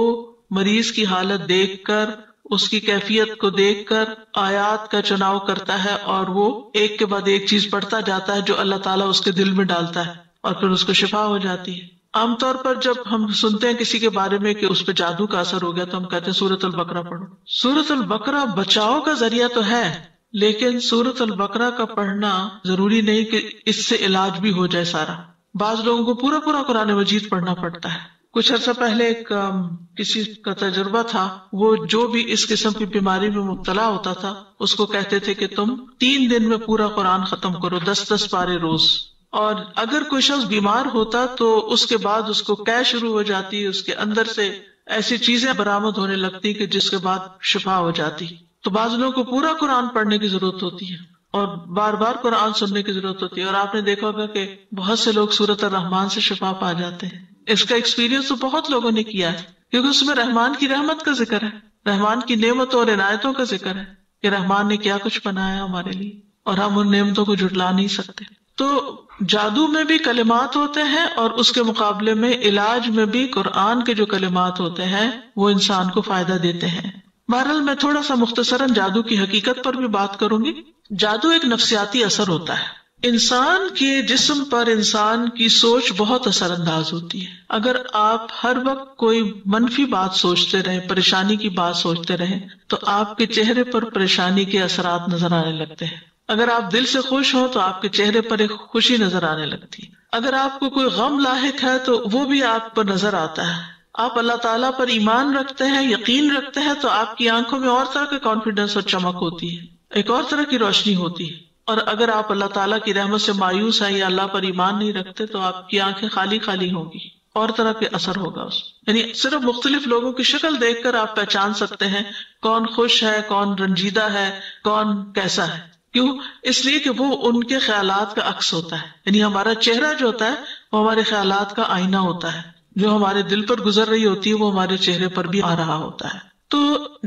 مریض کی حالت دیکھ کر، اس کی کیفیت کو دیکھ کر آیات کا چناؤ کرتا ہے اور وہ ایک کے بعد ایک چیز پڑھتا جاتا ہے جو اللہ تعالیٰ اس کے دل میں ڈالتا ہے، اور پھر اس کو شفا ہو جاتی ہے۔ عام طور پر جب ہم سنتے ہیں کسی کے بارے میں کہ اس پہ جادو کا اثر ہو گیا تو ہم کہتے ہیں سورۃ البقرہ پڑھو۔ سورۃ البقرہ بچاؤ کا ذریعہ تو ہے، لیکن سورۃ البقرہ کا پڑھنا ضروری نہیں کہ اس سے علاج بھی ہو جائے سارا۔ بعض لوگوں کو پورا پورا قرآن مجید پڑھنا پڑتا ہے۔ کچھ عرصہ پہلے ایک کسی کا تجربہ تھا، وہ جو بھی اس قسم کی بیماری میں مبتلا ہوتا تھا اس کو کہتے تھے کہ تم 3 دن میں پورا قرآن ختم کرو، 10 پارے روز، اور اگر کوئی شخص بیمار ہوتا تو اس کے بعد اس کو قے شروع ہو جاتی، اس کے اندر سے ایسی چیزیں برآمد ہونے لگتی کہ جس کے بعد شفا ہو جاتی۔ تو بعض لوگوں کو پورا قرآن پڑھنے کی ضرورت ہوتی ہے اور بار بار قرآن سننے کی ضرورت ہوتی ہے، اور آپ نے دیکھا ہوگا کہ بہت سے لوگ سورۃ الرحمن سے شفا پا جاتے ہیں۔ اس کا ایکسپیرینس تو بہت لوگوں نے کیا ہے، کیونکہ اس میں رحمان کی رحمت کا ذکر ہے، رحمان کی نعمتوں اور عنایتوں کا ذکر ہے کہ رحمان نے کیا کچھ بنایا ہمارے لیے، اور ہم ان نعمتوں کو جھٹلا نہیں سکتے۔ تو جادو میں بھی کلمات ہوتے ہیں اور اس کے مقابلے میں علاج میں بھی قرآن کے جو کلمات ہوتے ہیں وہ انسان کو فائدہ دیتے ہیں۔ بہرحال میں تھوڑا سا مختصراً جادو کی حقیقت پر بھی بات کروں گی۔ جادو ایک نفسیاتی اثر ہوتا ہے، انسان کے جسم پر انسان کی سوچ بہت اثر انداز ہوتی ہے. اگر آپ ہر وقت کوئی منفی بات سوچتے رہیں، پریشانی کی بات سوچتے رہیں، تو آپ کے چہرے پر پریشانی کے اثرات نظر آنے لگتے ہیں. اگر آپ دل سے خوش ہوں تو آپ کے چہرے پر ایک خوشی نظر آنے لگتی ہے. اگر آپ کو کوئی غم لاحق ہے تو وہ بھی آپ پر نظر آتا ہے. آپ اللہ تعالیٰ پر ایمان رکھتے ہیں، یقین رکھتے ہیں، تو آپ کی آنکھوں میں اور طرح کا کانفیڈنس اور چمک ہوتی ہے، ایک اور طرح کی روشنی ہوتی ہے. اور اگر آپ اللہ تعالیٰ کی رحمت سے مایوس ہیں یا اللہ پر ایمان نہیں رکھتے تو آپ کی آنکھیں خالی خالی ہوں گی، اور طرح کے اثر ہوگا اس. یعنی صرف مختلف لوگوں کی شکل دیکھ کر آپ پہچان سکتے ہیں کون خوش ہے، کون رنجیدہ ہے، کون کیسا ہے. کیوں؟ اس لیے کہ وہ ان کے خیالات کا عکس ہوتا ہے. یعنی ہمارا چہرہ جو ہوتا ہے وہ ہمارے خیالات کا آئینہ ہوتا ہے. جو ہمارے دل پر گزر رہی ہوتی ہے وہ ہمارے چہرے پر بھی آ رہا ہوتا ہے. تو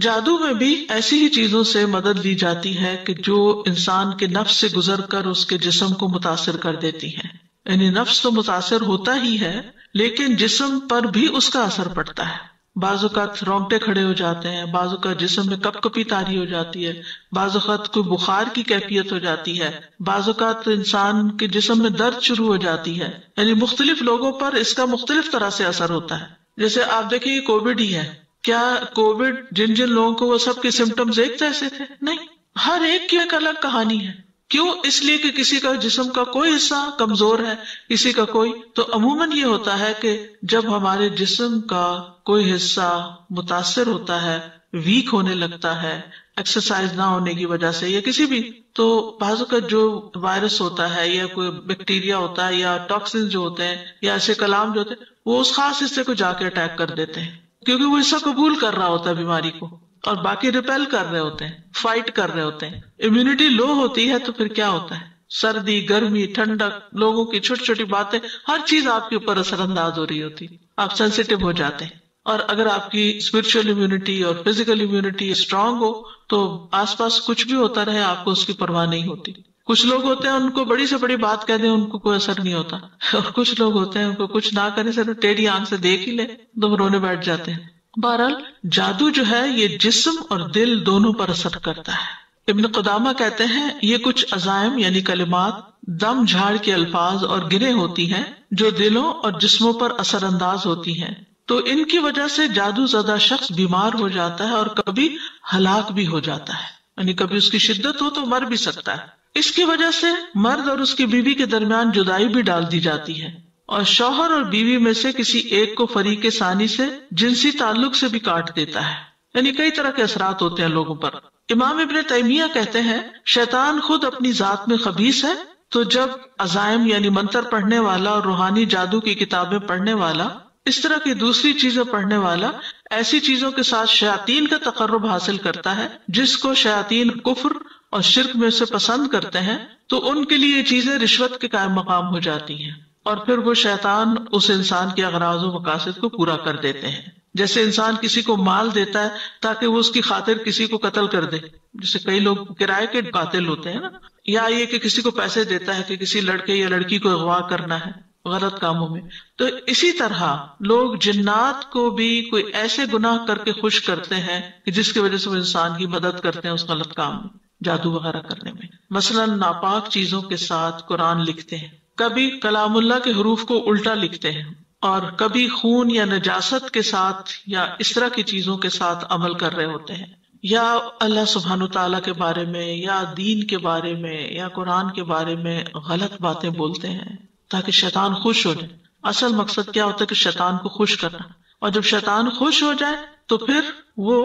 جادو میں بھی ایسی ہی چیزوں سے مدد لی جاتی ہے کہ جو انسان کے نفس سے گزر کر اس کے جسم کو متاثر کر دیتی ہیں. یعنی نفس تو متاثر ہوتا ہی ہے لیکن جسم پر بھی اس کا اثر پڑتا ہے. بعض اوقات رونگٹے کھڑے ہو جاتے ہیں، بعض اوقات جسم میں کپ کپی طاری ہو جاتی ہے، بعض اوقات کوئی بخار کی کیفیت ہو جاتی ہے، بعض اوقات انسان کے جسم میں درد شروع ہو جاتی ہے. یعنی مختلف لوگوں پر اس کا مختلف طرح سے اثر ہوتا ہے. جیسے آپ دیکھیں یہ کووڈ ہی ہے، کیا کووڈ جن لوگوں کو وہ سب کے سمٹمز ایک جیسے تھے؟ نہیں، ہر ایک کی ایک الگ کہانی ہے. کیوں؟ اس لیے کہ کسی کا جسم کا کوئی حصہ کمزور ہے، کسی کا کوئی. تو عموماً یہ ہوتا ہے کہ جب ہمارے جسم کا کوئی حصہ متاثر ہوتا ہے، ویک ہونے لگتا ہے ایکسرسائز نہ ہونے کی وجہ سے یا کسی بھی، تو بعض اوقات جو وائرس ہوتا ہے یا کوئی بیکٹیریا ہوتا ہے یا ٹاکسن جو ہوتے ہیں یا ایسے کلام جو ہوتے ہیں وہ اس خاص حصے کو جا کے اٹیک کر دیتے ہیں، کیونکہ وہ حصہ قبول کر رہا ہوتا ہے بیماری کو اور باقی ریپیل کر رہے ہوتے ہیں، فائٹ کر رہے ہوتے ہیں. امیونٹی لو ہوتی ہے تو پھر کیا ہوتا ہے؟ سردی، گرمی، ٹھنڈک، لوگوں کی چھوٹی چھوٹی باتیں، ہر چیز آپ کے اوپر اثر انداز ہو رہی ہوتی، آپ سینسیٹیو ہو جاتے ہیں. اور اگر آپ کی اسپرچل امیونٹی اور فزیکل امیونٹی اسٹرانگ ہو تو آس پاس کچھ بھی ہوتا رہے آپ کو اس کی پرواہ نہیں ہوتی. کچھ لوگ ہوتے ہیں ان کو بڑی سے بڑی بات کہہ دیں ان کو کوئی اثر نہیں ہوتا، اور کچھ لوگ ہوتے ہیں ان کو کچھ نہ کرے صرف ٹیڑھی آنکھ سے دیکھ ہی لے تو رونے بیٹھ جاتے ہیں. بہرحال جادو جو ہے یہ جسم اور دل دونوں پر اثر کرتا ہے. ابن قدامہ کہتے ہیں یہ کچھ عزائم یعنی کلمات، دم جھاڑ کے الفاظ اور گرہیں ہوتی ہیں جو دلوں اور جسموں پر اثر انداز ہوتی ہیں. تو ان کی وجہ سے جادو زدہ شخص بیمار ہو جاتا ہے اور کبھی ہلاک بھی ہو جاتا ہے. یعنی کبھی اس کی شدت ہو تو مر بھی سکتا ہے. اس کی وجہ سے مرد اور اس کی بیوی کے درمیان جدائی بھی ڈال دی جاتی ہے اور شوہر اور بیوی میں سے کسی ایک کو فریق ثانی سے جنسی تعلق سے بھی کاٹ دیتا ہے. یعنی کئی طرح کے اثرات ہوتے ہیں لوگوں پر. امام ابن تیمیہ کہتے ہیں شیطان خود اپنی ذات میں خبیث ہے، تو جب عزائم یعنی منتر پڑھنے والا اور روحانی جادو کی کتابیں پڑھنے والا، اس طرح کی دوسری چیزیں پڑھنے والا ایسی چیزوں کے ساتھ شیاطین کا تقرب حاصل کرتا ہے جس کو شیاطین کفر اور شرک میں سے پسند کرتے ہیں، تو ان کے لیے یہ چیزیں رشوت کے قائم مقام ہو جاتی ہیں اور پھر وہ شیطان اس انسان کے اغراض و مقاصد کو پورا کر دیتے ہیں. جیسے انسان کسی کو مال دیتا ہے تاکہ وہ اس کی خاطر کسی کو قتل کر دے، جیسے کئی لوگ کرائے کے قاتل ہوتے ہیں نا، یا یہ کہ کسی کو پیسے دیتا ہے کہ کسی لڑکے یا لڑکی کو اغوا کرنا ہے غلط کاموں میں. تو اسی طرح لوگ جنات کو بھی کوئی ایسے گناہ کر کے خوش کرتے ہیں کہ جس کی وجہ سے وہ انسان کی مدد کرتے ہیں اس غلط کام میں، جادو وغیرہ کرنے میں. مثلا ناپاک چیزوں کے ساتھ قرآن لکھتے ہیں، کبھی کلام اللہ کے حروف کو الٹا لکھتے ہیں، اور کبھی خون یا نجاست کے ساتھ یا اس طرح کی چیزوں کے ساتھ عمل کر رہے ہوتے ہیں، یا اللہ سبحانہ تعالیٰ کے بارے میں یا دین کے بارے میں یا قرآن کے بارے میں غلط باتیں بولتے ہیں تاکہ شیطان خوش ہو جائے. اصل مقصد کیا ہوتا ہے کہ شیطان کو خوش کرنا، اور جب شیطان خوش ہو جائے تو پھر وہ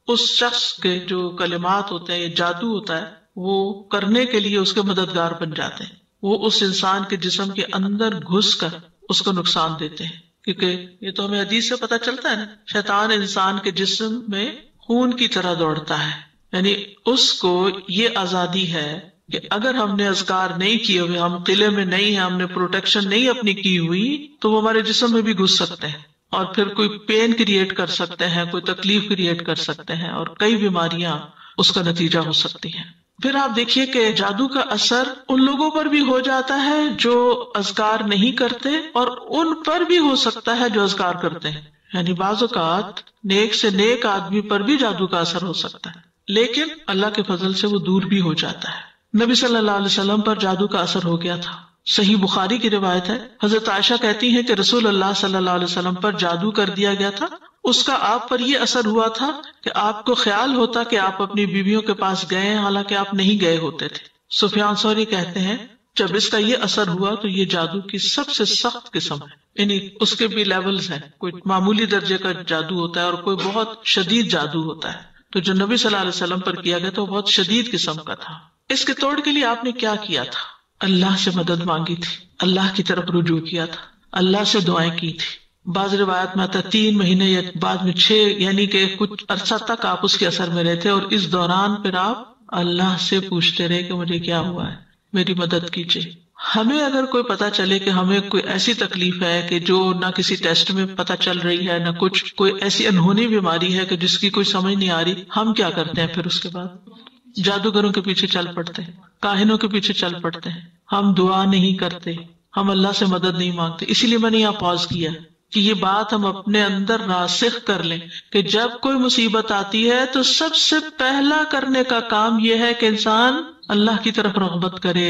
اس شخص کے جو کلمات ہوتے ہیں یا جادو ہوتا ہے وہ کرنے کے لیے اس کے مددگار بن جاتے ہیں. وہ اس انسان کے جسم کے اندر گھس کر اس کو نقصان دیتے ہیں، کیونکہ یہ تو ہمیں حدیث سے پتہ چلتا ہے نا، شیطان انسان کے جسم میں خون کی طرح دوڑتا ہے. یعنی اس کو یہ آزادی ہے کہ اگر ہم نے اذکار نہیں کیے ہوئے، ہم قلعے میں نہیں ہیں، ہم نے پروٹیکشن نہیں اپنی کی ہوئی، تو وہ ہمارے جسم میں بھی گھس سکتے ہیں اور پھر کوئی پین کریٹ کر سکتے ہیں، کوئی تکلیف کریٹ کر سکتے ہیں اور کئی بیماریاں اس کا نتیجہ ہو سکتی ہیں. پھر آپ دیکھیے کہ جادو کا اثر ان لوگوں پر بھی ہو جاتا ہے جو اذکار نہیں کرتے اور ان پر بھی ہو سکتا ہے جو اذکار کرتے ہیں. یعنی بعض اوقات نیک سے نیک آدمی پر بھی جادو کا اثر ہو سکتا ہے، لیکن اللہ کے فضل سے وہ دور بھی ہو جاتا ہے. نبی صلی اللہ علیہ وسلم پر جادو کا اثر ہو گیا تھا. صحیح بخاری کی روایت ہے، حضرت عائشہ کہتی ہیں کہ رسول اللہ صلی اللہ علیہ وسلم پر جادو کر دیا گیا تھا. اس کا آپ پر یہ اثر ہوا تھا کہ آپ کو خیال ہوتا کہ آپ اپنی بیویوں کے پاس گئے ہیں، حالانکہ آپ نہیں گئے ہوتے تھے. سفیان ثوری کہتے ہیں جب اس کا یہ اثر ہوا تو یہ جادو کی سب سے سخت قسم ہے. یعنی اس کے بھی لیولز ہیں، کوئی معمولی درجے کا جادو ہوتا ہے اور کوئی بہت شدید جادو ہوتا ہے. تو جو نبی صلی اللہ علیہ وسلم پر کیا گیا تو وہ بہت شدید قسم کا تھا. اس کے توڑ کے لیے آپ نے کیا کیا تھا؟ اللہ سے مدد مانگی تھی، اللہ کی طرف رجوع کیا تھا، اللہ سے دعائیں کی تھی. بعض روایت میں آتا 3 مہینے یا بعد میں 6، یعنی کہ کچھ عرصہ تک آپ اس کے اثر میں رہے تھے، اور اس دوران پھر آپ اللہ سے پوچھتے رہے کہ مجھے کیا ہوا ہے، میری مدد کیجیے. ہمیں اگر کوئی پتا چلے کہ ہمیں کوئی ایسی تکلیف ہے کہ جو نہ کسی ٹیسٹ میں پتا چل رہی ہے، نہ کچھ کوئی ایسی انہونی بیماری ہے کہ جس کی کوئی سمجھ نہیں آ رہی، ہم کیا کرتے ہیں؟ پھر اس کے بعد جادوگروں کے پیچھے چل پڑتے ہیں، کاہنوں کے پیچھے چل پڑتے ہیں. ہم دعا نہیں کرتے، ہم اللہ سے مدد نہیں مانگتے. اسی لیے میں نے یہاں پاز کیا کہ یہ بات ہم اپنے اندر راسخ کر لیں کہ جب کوئی مصیبت آتی ہے تو سب سے پہلا کرنے کا کام یہ ہے کہ انسان اللہ کی طرف رغبت کرے.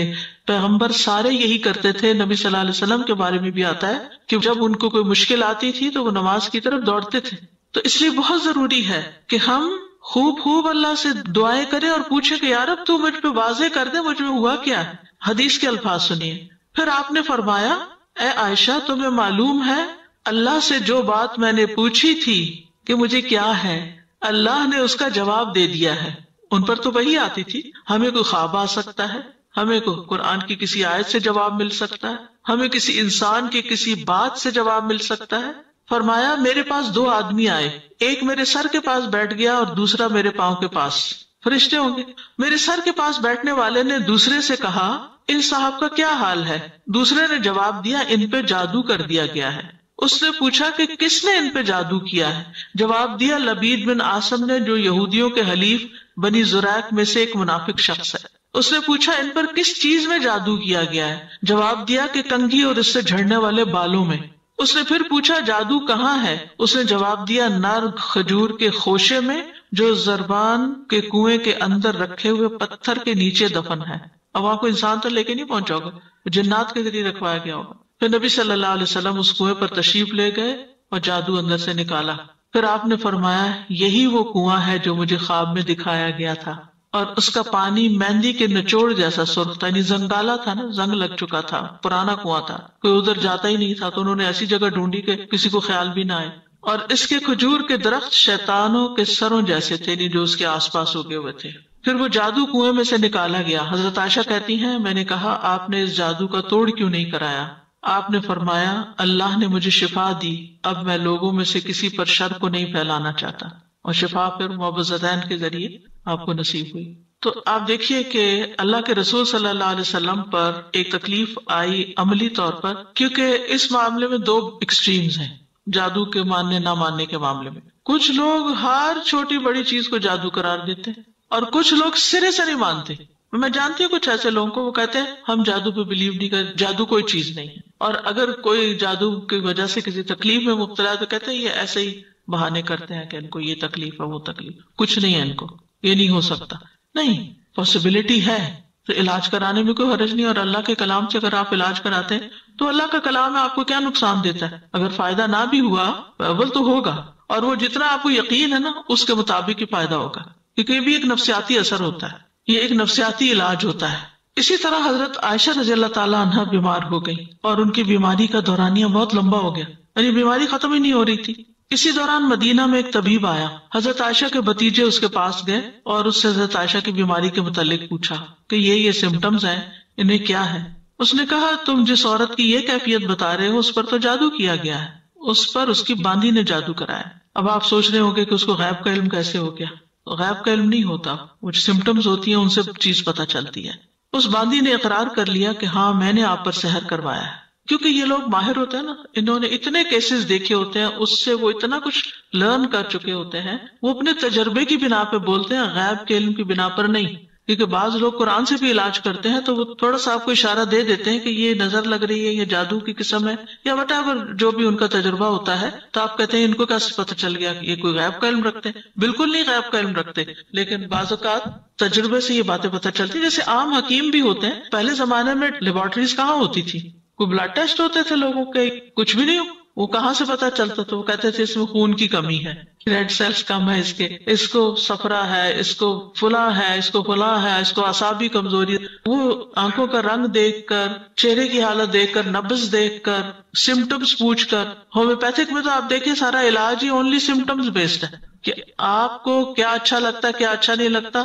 پیغمبر سارے یہی کرتے تھے. نبی صلی اللہ علیہ وسلم کے بارے میں بھی آتا ہے کہ جب ان کو کوئی مشکل آتی تھی تو وہ نماز کی طرف دوڑتے تھے. تو اس لیے بہت ضروری ہے کہ ہم خوب اللہ سے دعائیں کریں اور پوچھیں کہ یا رب تو مجھ پہ واضح کر دے مجھ میں ہوا کیا ہے. حدیث کے الفاظ سنیے. پھر آپ نے فرمایا اے عائشہ تمہیں معلوم ہے اللہ سے جو بات میں نے پوچھی تھی کہ مجھے کیا ہے، اللہ نے اس کا جواب دے دیا ہے. ان پر تو وہی آتی تھی. ہمیں کوئی خواب آ سکتا ہے، ہمیں کوئی قرآن کی کسی آیت سے جواب مل سکتا ہے، ہمیں کسی انسان کی کسی بات سے جواب مل سکتا ہے. فرمایا میرے پاس 2 آدمی آئے، ایک میرے سر کے پاس بیٹھ گیا اور دوسرا میرے پاؤں کے پاس. فرشتے ہوں گے. میرے سر کے پاس بیٹھنے والے نے دوسرے سے کہا ان صاحب کا کیا حال ہے؟ دوسرے نے جواب دیا ان پہ جادو کر دیا گیا ہے. اس نے پوچھا کہ کس نے ان پہ جادو کیا ہے؟ جواب دیا لبید بن عاصم نے، جو یہودیوں کے حلیف بنی زریق میں سے ایک منافق شخص ہے. اس نے پوچھا ان پر کس چیز میں جادو کیا گیا ہے؟ جواب دیا کہ کنگھی اور اس سے جھڑنے والے بالوں میں. اس نے پھر پوچھا جادو کہاں ہے؟ اس نے جواب دیا نر کھجور کے خوشے میں جو زربان کے کنویں کے اندر رکھے ہوئے پتھر کے نیچے دفن ہے. اب آپ کو انسان تو لے کے نہیں پہنچا ہوگا، جنات کے ذریعے رکھوایا گیا ہوگا. پھر نبی صلی اللہ علیہ وسلم اس کنویں پر تشریف لے گئے اور جادو اندر سے نکالا. پھر آپ نے فرمایا یہی وہ کنواں ہے جو مجھے خواب میں دکھایا گیا تھا، اور اس کا پانی مہندی کے نچوڑ جیسا سرخ تھا. یعنی زنگالا تھا نا، زنگ لگ چکا تھا، پرانا کنواں تھا، کوئی ادھر جاتا ہی نہیں تھا. تو انہوں نے ایسی جگہ ڈھونڈی کہ کسی کو خیال بھی نہ آئے. اور اس کے کھجور کے درخت شیطانوں کے سروں جیسے تھے جو اس کے آس پاس اگے ہوئے تھے. پھر وہ جادو کنویں میں سے نکالا گیا. حضرت عائشہ کہتی ہیں میں نے کہا آپ نے اس جادو کا توڑ کیوں نہیں کرایا؟ آپ نے فرمایا اللہ نے مجھے شفا دی، اب میں لوگوں میں سے کسی پر شر کو نہیں پھیلانا چاہتا. اور شفا پھر معوذتین کے ذریعے آپ کو نصیب ہوئی. تو آپ دیکھیے کہ اللہ کے رسول صلی اللہ علیہ وسلم پر ایک تکلیف آئی عملی طور پر، کیونکہ اس معاملے میں 2 ایکسٹریمز ہیں جادو کے ماننے نہ ماننے کے معاملے میں. کچھ لوگ ہر چھوٹی بڑی چیز کو جادو قرار دیتے ہیں اور کچھ لوگ سرے سے نہیں مانتے. میں جانتی ہوں کچھ ایسے لوگوں کو، وہ کہتے ہیں ہم جادو پہ بلیو نہیں کرتے، جادو کوئی چیز نہیں ہے. اور اگر کوئی جادو کی وجہ سے کسی تکلیف میں مبتلا ہے تو کہتے ہیں یہ ایسے ہی بہانے کرتے ہیں کہ ان کو یہ تکلیف ہے وہ تکلیف. کچھ نہیں ہے ان کو، یہ نہیں ہو سکتا. نہیں، پاسبلٹی ہے تو علاج کرانے میں کوئی حرج نہیں. اور اللہ کے کلام سے اگر آپ علاج کراتے ہیں تو اللہ کا کلام ہے، آپ کو کیا نقصان دیتا ہے؟ اگر فائدہ نہ بھی ہوا اول تو ہوگا، اور وہ جتنا آپ کو یقین ہے نا اس کے مطابق ہی فائدہ ہوگا، کیونکہ یہ بھی ایک نفسیاتی اثر ہوتا ہے، یہ ایک نفسیاتی علاج ہوتا ہے. اسی طرح حضرت عائشہ رضی اللہ تعالیٰ عنہ بیمار ہو گئی اور ان کی بیماری کا دورانیہ بہت لمبا ہو گیا، یعنی بیماری ختم ہی نہیں ہو رہی تھی. اسی دوران مدینہ میں ایک طبیب آیا. حضرت عائشہ کے بھتیجے اس کے پاس گئے اور اس سے حضرت عائشہ کی بیماری کے متعلق پوچھا کہ یہ سمٹمز ہیں، انہیں کیا ہے. اس نے کہا تم جس عورت کی یہ کیفیت بتا رہے ہو اس پر تو جادو کیا گیا ہے، اس پر اس کی باندھی نے جادو کرایا. اب آپ سوچ رہے ہوں گے کہ اس کو غیب کا علم کیسے ہو گیا؟ غیب کا علم نہیں ہوتا، وہ سمٹمز ہوتی ہیں ان سے چیز پتہ چلتی ہے. اس باندھی نے اقرار کر لیا کہ ہاں میں نے آپ پر سحر کروایا ہے. کیونکہ یہ لوگ ماہر ہوتے ہیں نا، انہوں نے اتنے کیسز دیکھے ہوتے ہیں، اس سے وہ اتنا کچھ لرن کر چکے ہوتے ہیں، وہ اپنے تجربے کی بنا پہ بولتے ہیں، غیب کے علم کی بنا پر نہیں. کیونکہ بعض لوگ قرآن سے بھی علاج کرتے ہیں تو وہ تھوڑا سا آپ کو اشارہ دے دیتے ہیں کہ یہ نظر لگ رہی ہے، یہ جادو کی قسم ہے، یا وٹ ایور جو بھی ان کا تجربہ ہوتا ہے، تو آپ کہتے ہیں ان کو کیسے پتہ چل گیا کہ یہ کوئی غیب کا علم رکھتے ہیں؟ بالکل نہیں غیب کا علم رکھتے، لیکن بعض اوقات تجربے سے یہ باتیں پتہ چلتی. جیسے عام حکیم بھی ہوتے ہیں، پہلے زمانے میں لیبارٹریز کہاں ہوتی تھی؟ کوئی بلڈ ٹیسٹ ہوتے تھے لوگوں کے؟ کچھ بھی نہیں. وہ کہاں سے پتا چلتا تھا؟ وہ کہتے تھے اس میں خون کی کمی ہے، ریڈ سیلز کم ہے، اس کو صفرا ہے، اس کو فلاں ہے، اس کو فلاں ہے، اس کو اعصابی کمزوری ہے. وہ آنکھوں کا رنگ دیکھ کر، چہرے کی حالت دیکھ کر، نبض دیکھ کر، سمٹمز پوچھ کر. ہومیوپیتھک میں تو آپ دیکھیں سارا علاج ہی اونلی سمٹمز بیسڈ ہے کہ آپ کو کیا اچھا لگتا ہے، کیا اچھا نہیں لگتا،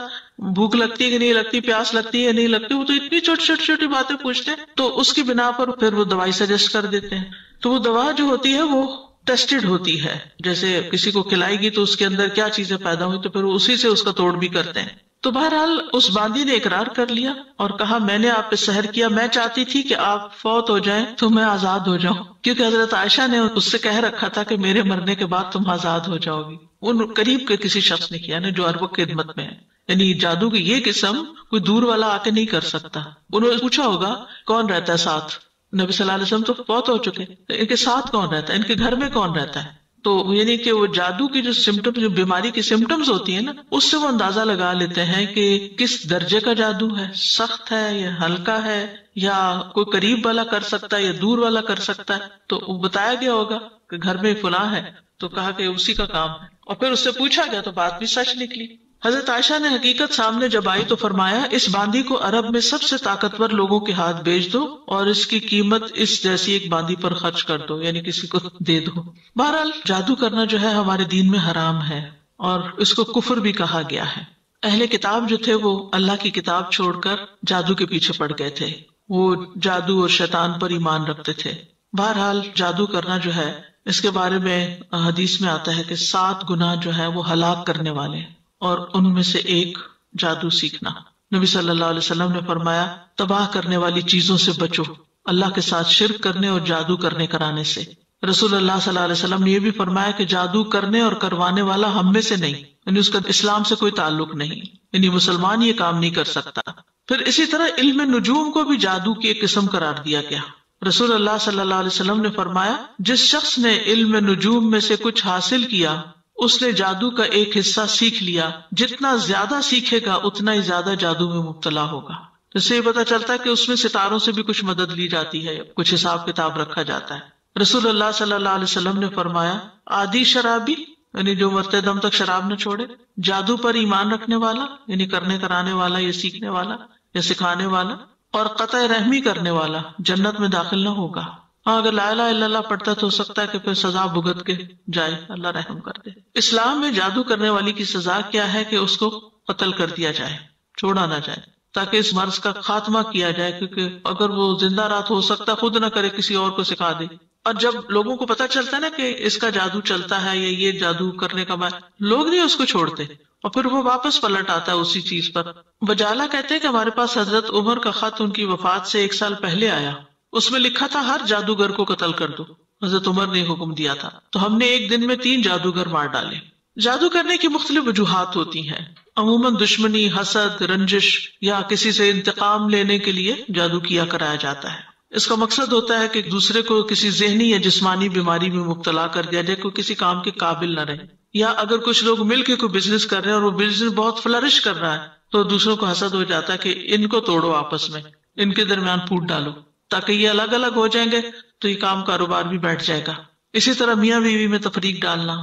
بھوک لگتی ہے کہ نہیں لگتی، پیاس لگتی ہے نہیں لگتی. وہ تو اتنی چھوٹی چھوٹی باتیں پوچھتے ہیں، تو اس کی بنا پر پھر وہ دوائی سجیسٹ کر دیتے ہیں. تو وہ دوا جو ہوتی ہے وہ ٹیسٹڈ ہوتی ہے. جیسے کسی کو کھلائے گی تو اس کے اندر کیا چیزیں پیدا ہوئی، تو پھر وہ اسی سے اس کا توڑ بھی کرتے ہیں. تو بہرحال اس باندی نے اقرار کر لیا اور کہا میں نے آپ پہ سحر کیا، میں چاہتی تھی کہ آپ فوت ہو جائیں تو میں آزاد ہو جاؤں، کیونکہ حضرت عائشہ نے اس سے کہہ رکھا تھا کہ میرے مرنے کے بعد تم آزاد ہو جاؤ گی. ان قریب کے کسی شخص نے کیا نا جو عرب کی خدمت میں ہے. یعنی جادو کی یہ قسم کوئی دور والا آ کے نہیں کر سکتا. انہوں نے پوچھا ہوگا کون رہتا ہے ساتھ؟ نبی صلی اللہ علیہ وسلم تو فوت ہو چکے، ان کے ساتھ کون رہتا ہے، ان کے گھر میں کون رہتا ہے؟ تو یعنی کہ وہ جادو کی جو سمٹم، جو بیماری کی سمٹمز ہوتی ہیں نا، اس سے وہ اندازہ لگا لیتے ہیں کہ کس درجے کا جادو ہے، سخت ہے یا ہلکا ہے، یا کوئی قریب والا کر سکتا ہے یا دور والا کر سکتا ہے. تو وہ بتایا گیا ہوگا کہ گھر میں فلاں ہے، تو کہا کہ اسی کا کام ہے، اور پھر اس سے پوچھا گیا تو بات بھی سچ نکلی. حضرت عائشہ نے حقیقت سامنے جب آئی تو فرمایا اس باندی کو عرب میں سب سے طاقتور لوگوں کے ہاتھ بیچ دو اور اس کی قیمت اس جیسی ایک باندی پر خرچ کر دو، یعنی کسی کو دے دو. بہرحال جادو کرنا جو ہے ہمارے دین میں حرام ہے اور اس کو کفر بھی کہا گیا ہے. اہل کتاب جو تھے وہ اللہ کی کتاب چھوڑ کر جادو کے پیچھے پڑ گئے تھے، وہ جادو اور شیطان پر ایمان رکھتے تھے. بہرحال جادو کرنا جو ہے اس کے بارے میں حدیث میں آتا ہے کہ 7 گناہ جو ہے وہ ہلاک کرنے والے ہیں، اور ان میں سے ایک جادو سیکھنا. نبی صلی اللہ علیہ وسلم نے فرمایا تباہ کرنے والی چیزوں سے بچو، اللہ کے ساتھ شرک کرنے اور جادو کرنے کرانے سے. رسول اللہ صلی اللہ علیہ وسلم نے یہ بھی فرمایا کہ جادو کرنے اور کروانے والا ہم میں سے نہیں، یعنی اس کا اسلام سے کوئی تعلق نہیں، یعنی مسلمان یہ کام نہیں کر سکتا. پھر اسی طرح علم نجوم کو بھی جادو کی ایک قسم قرار دیا گیا. رسول اللہ صلی اللہ علیہ وسلم نے فرمایا جس شخص نے علم نجوم میں سے کچھ حاصل کیا اس نے جادو کا ایک حصہ سیکھ لیا، جتنا زیادہ سیکھے گا اتنا ہی زیادہ جادو میں مبتلا ہوگا. اس سے یہ پتا چلتا ہے کہ اس میں ستاروں سے بھی کچھ مدد لی جاتی ہے، کچھ حساب کتاب رکھا جاتا ہے. رسول اللہ صلی اللہ علیہ وسلم نے فرمایا عادی شرابی، یعنی جو مرتے دم تک شراب نہ چھوڑے، جادو پر ایمان رکھنے والا، یعنی کرنے کرانے والا یا سیکھنے والا یا سکھانے والا، اور قطع رحمی کرنے والا جنت میں داخل نہ ہوگا. ہاں اگر لا الہ الا اللہ پڑھتا تو ہو سکتا ہے کہ پھر سزا بھگت کے جائے، اللہ رحم کر دے. اسلام میں جادو کرنے والی کی سزا کیا ہے کہ اس کو قتل کر دیا جائے، چھوڑا نہ جائے، تاکہ اس مرض کا خاتمہ کیا جائے، کیونکہ اگر وہ زندہ رات ہو سکتا خود نہ کرے، کسی اور کو سکھا دے. اور جب لوگوں کو پتا چلتا ہے نا کہ اس کا جادو چلتا ہے یا یہ جادو کرنے کا لوگ نہیں اس کو چھوڑتے، اور پھر وہ واپس پلٹ آتا ہے اسی چیز پر. بجالہ کہتے ہیں کہ ہمارے پاس حضرت عمر کا خط ان کی وفات سے 1 سال پہلے آیا، اس میں لکھا تھا ہر جادوگر کو قتل کر دو. حضرت عمر نے حکم دیا تھا، تو ہم نے ایک دن میں 3 جادوگر مار ڈالے. جادو کرنے کی مختلف وجوہات ہوتی ہیں. عموماً دشمنی، حسد، رنجش یا کسی سے انتقام لینے کے لیے جادو کیا کرایا جاتا ہے. اس کا مقصد ہوتا ہے کہ دوسرے کو کسی ذہنی یا جسمانی بیماری میں مبتلا کر دیا جائے، کوئی کسی کام کے قابل نہ رہے. یا اگر کچھ لوگ مل کے کوئی بزنس کر رہے ہیں اور وہ بزنس بہت فلرش کر رہا ہے تو دوسروں کو حسد ہو جاتا ہے کہ ان کو توڑو، آپس میں ان کے درمیان پھوٹ ڈالو، تاکہ یہ الگ الگ ہو جائیں گے تو یہ کام کاروبار بھی بیٹھ جائے گا. اسی طرح میاں بیوی میں تفریق ڈالنا،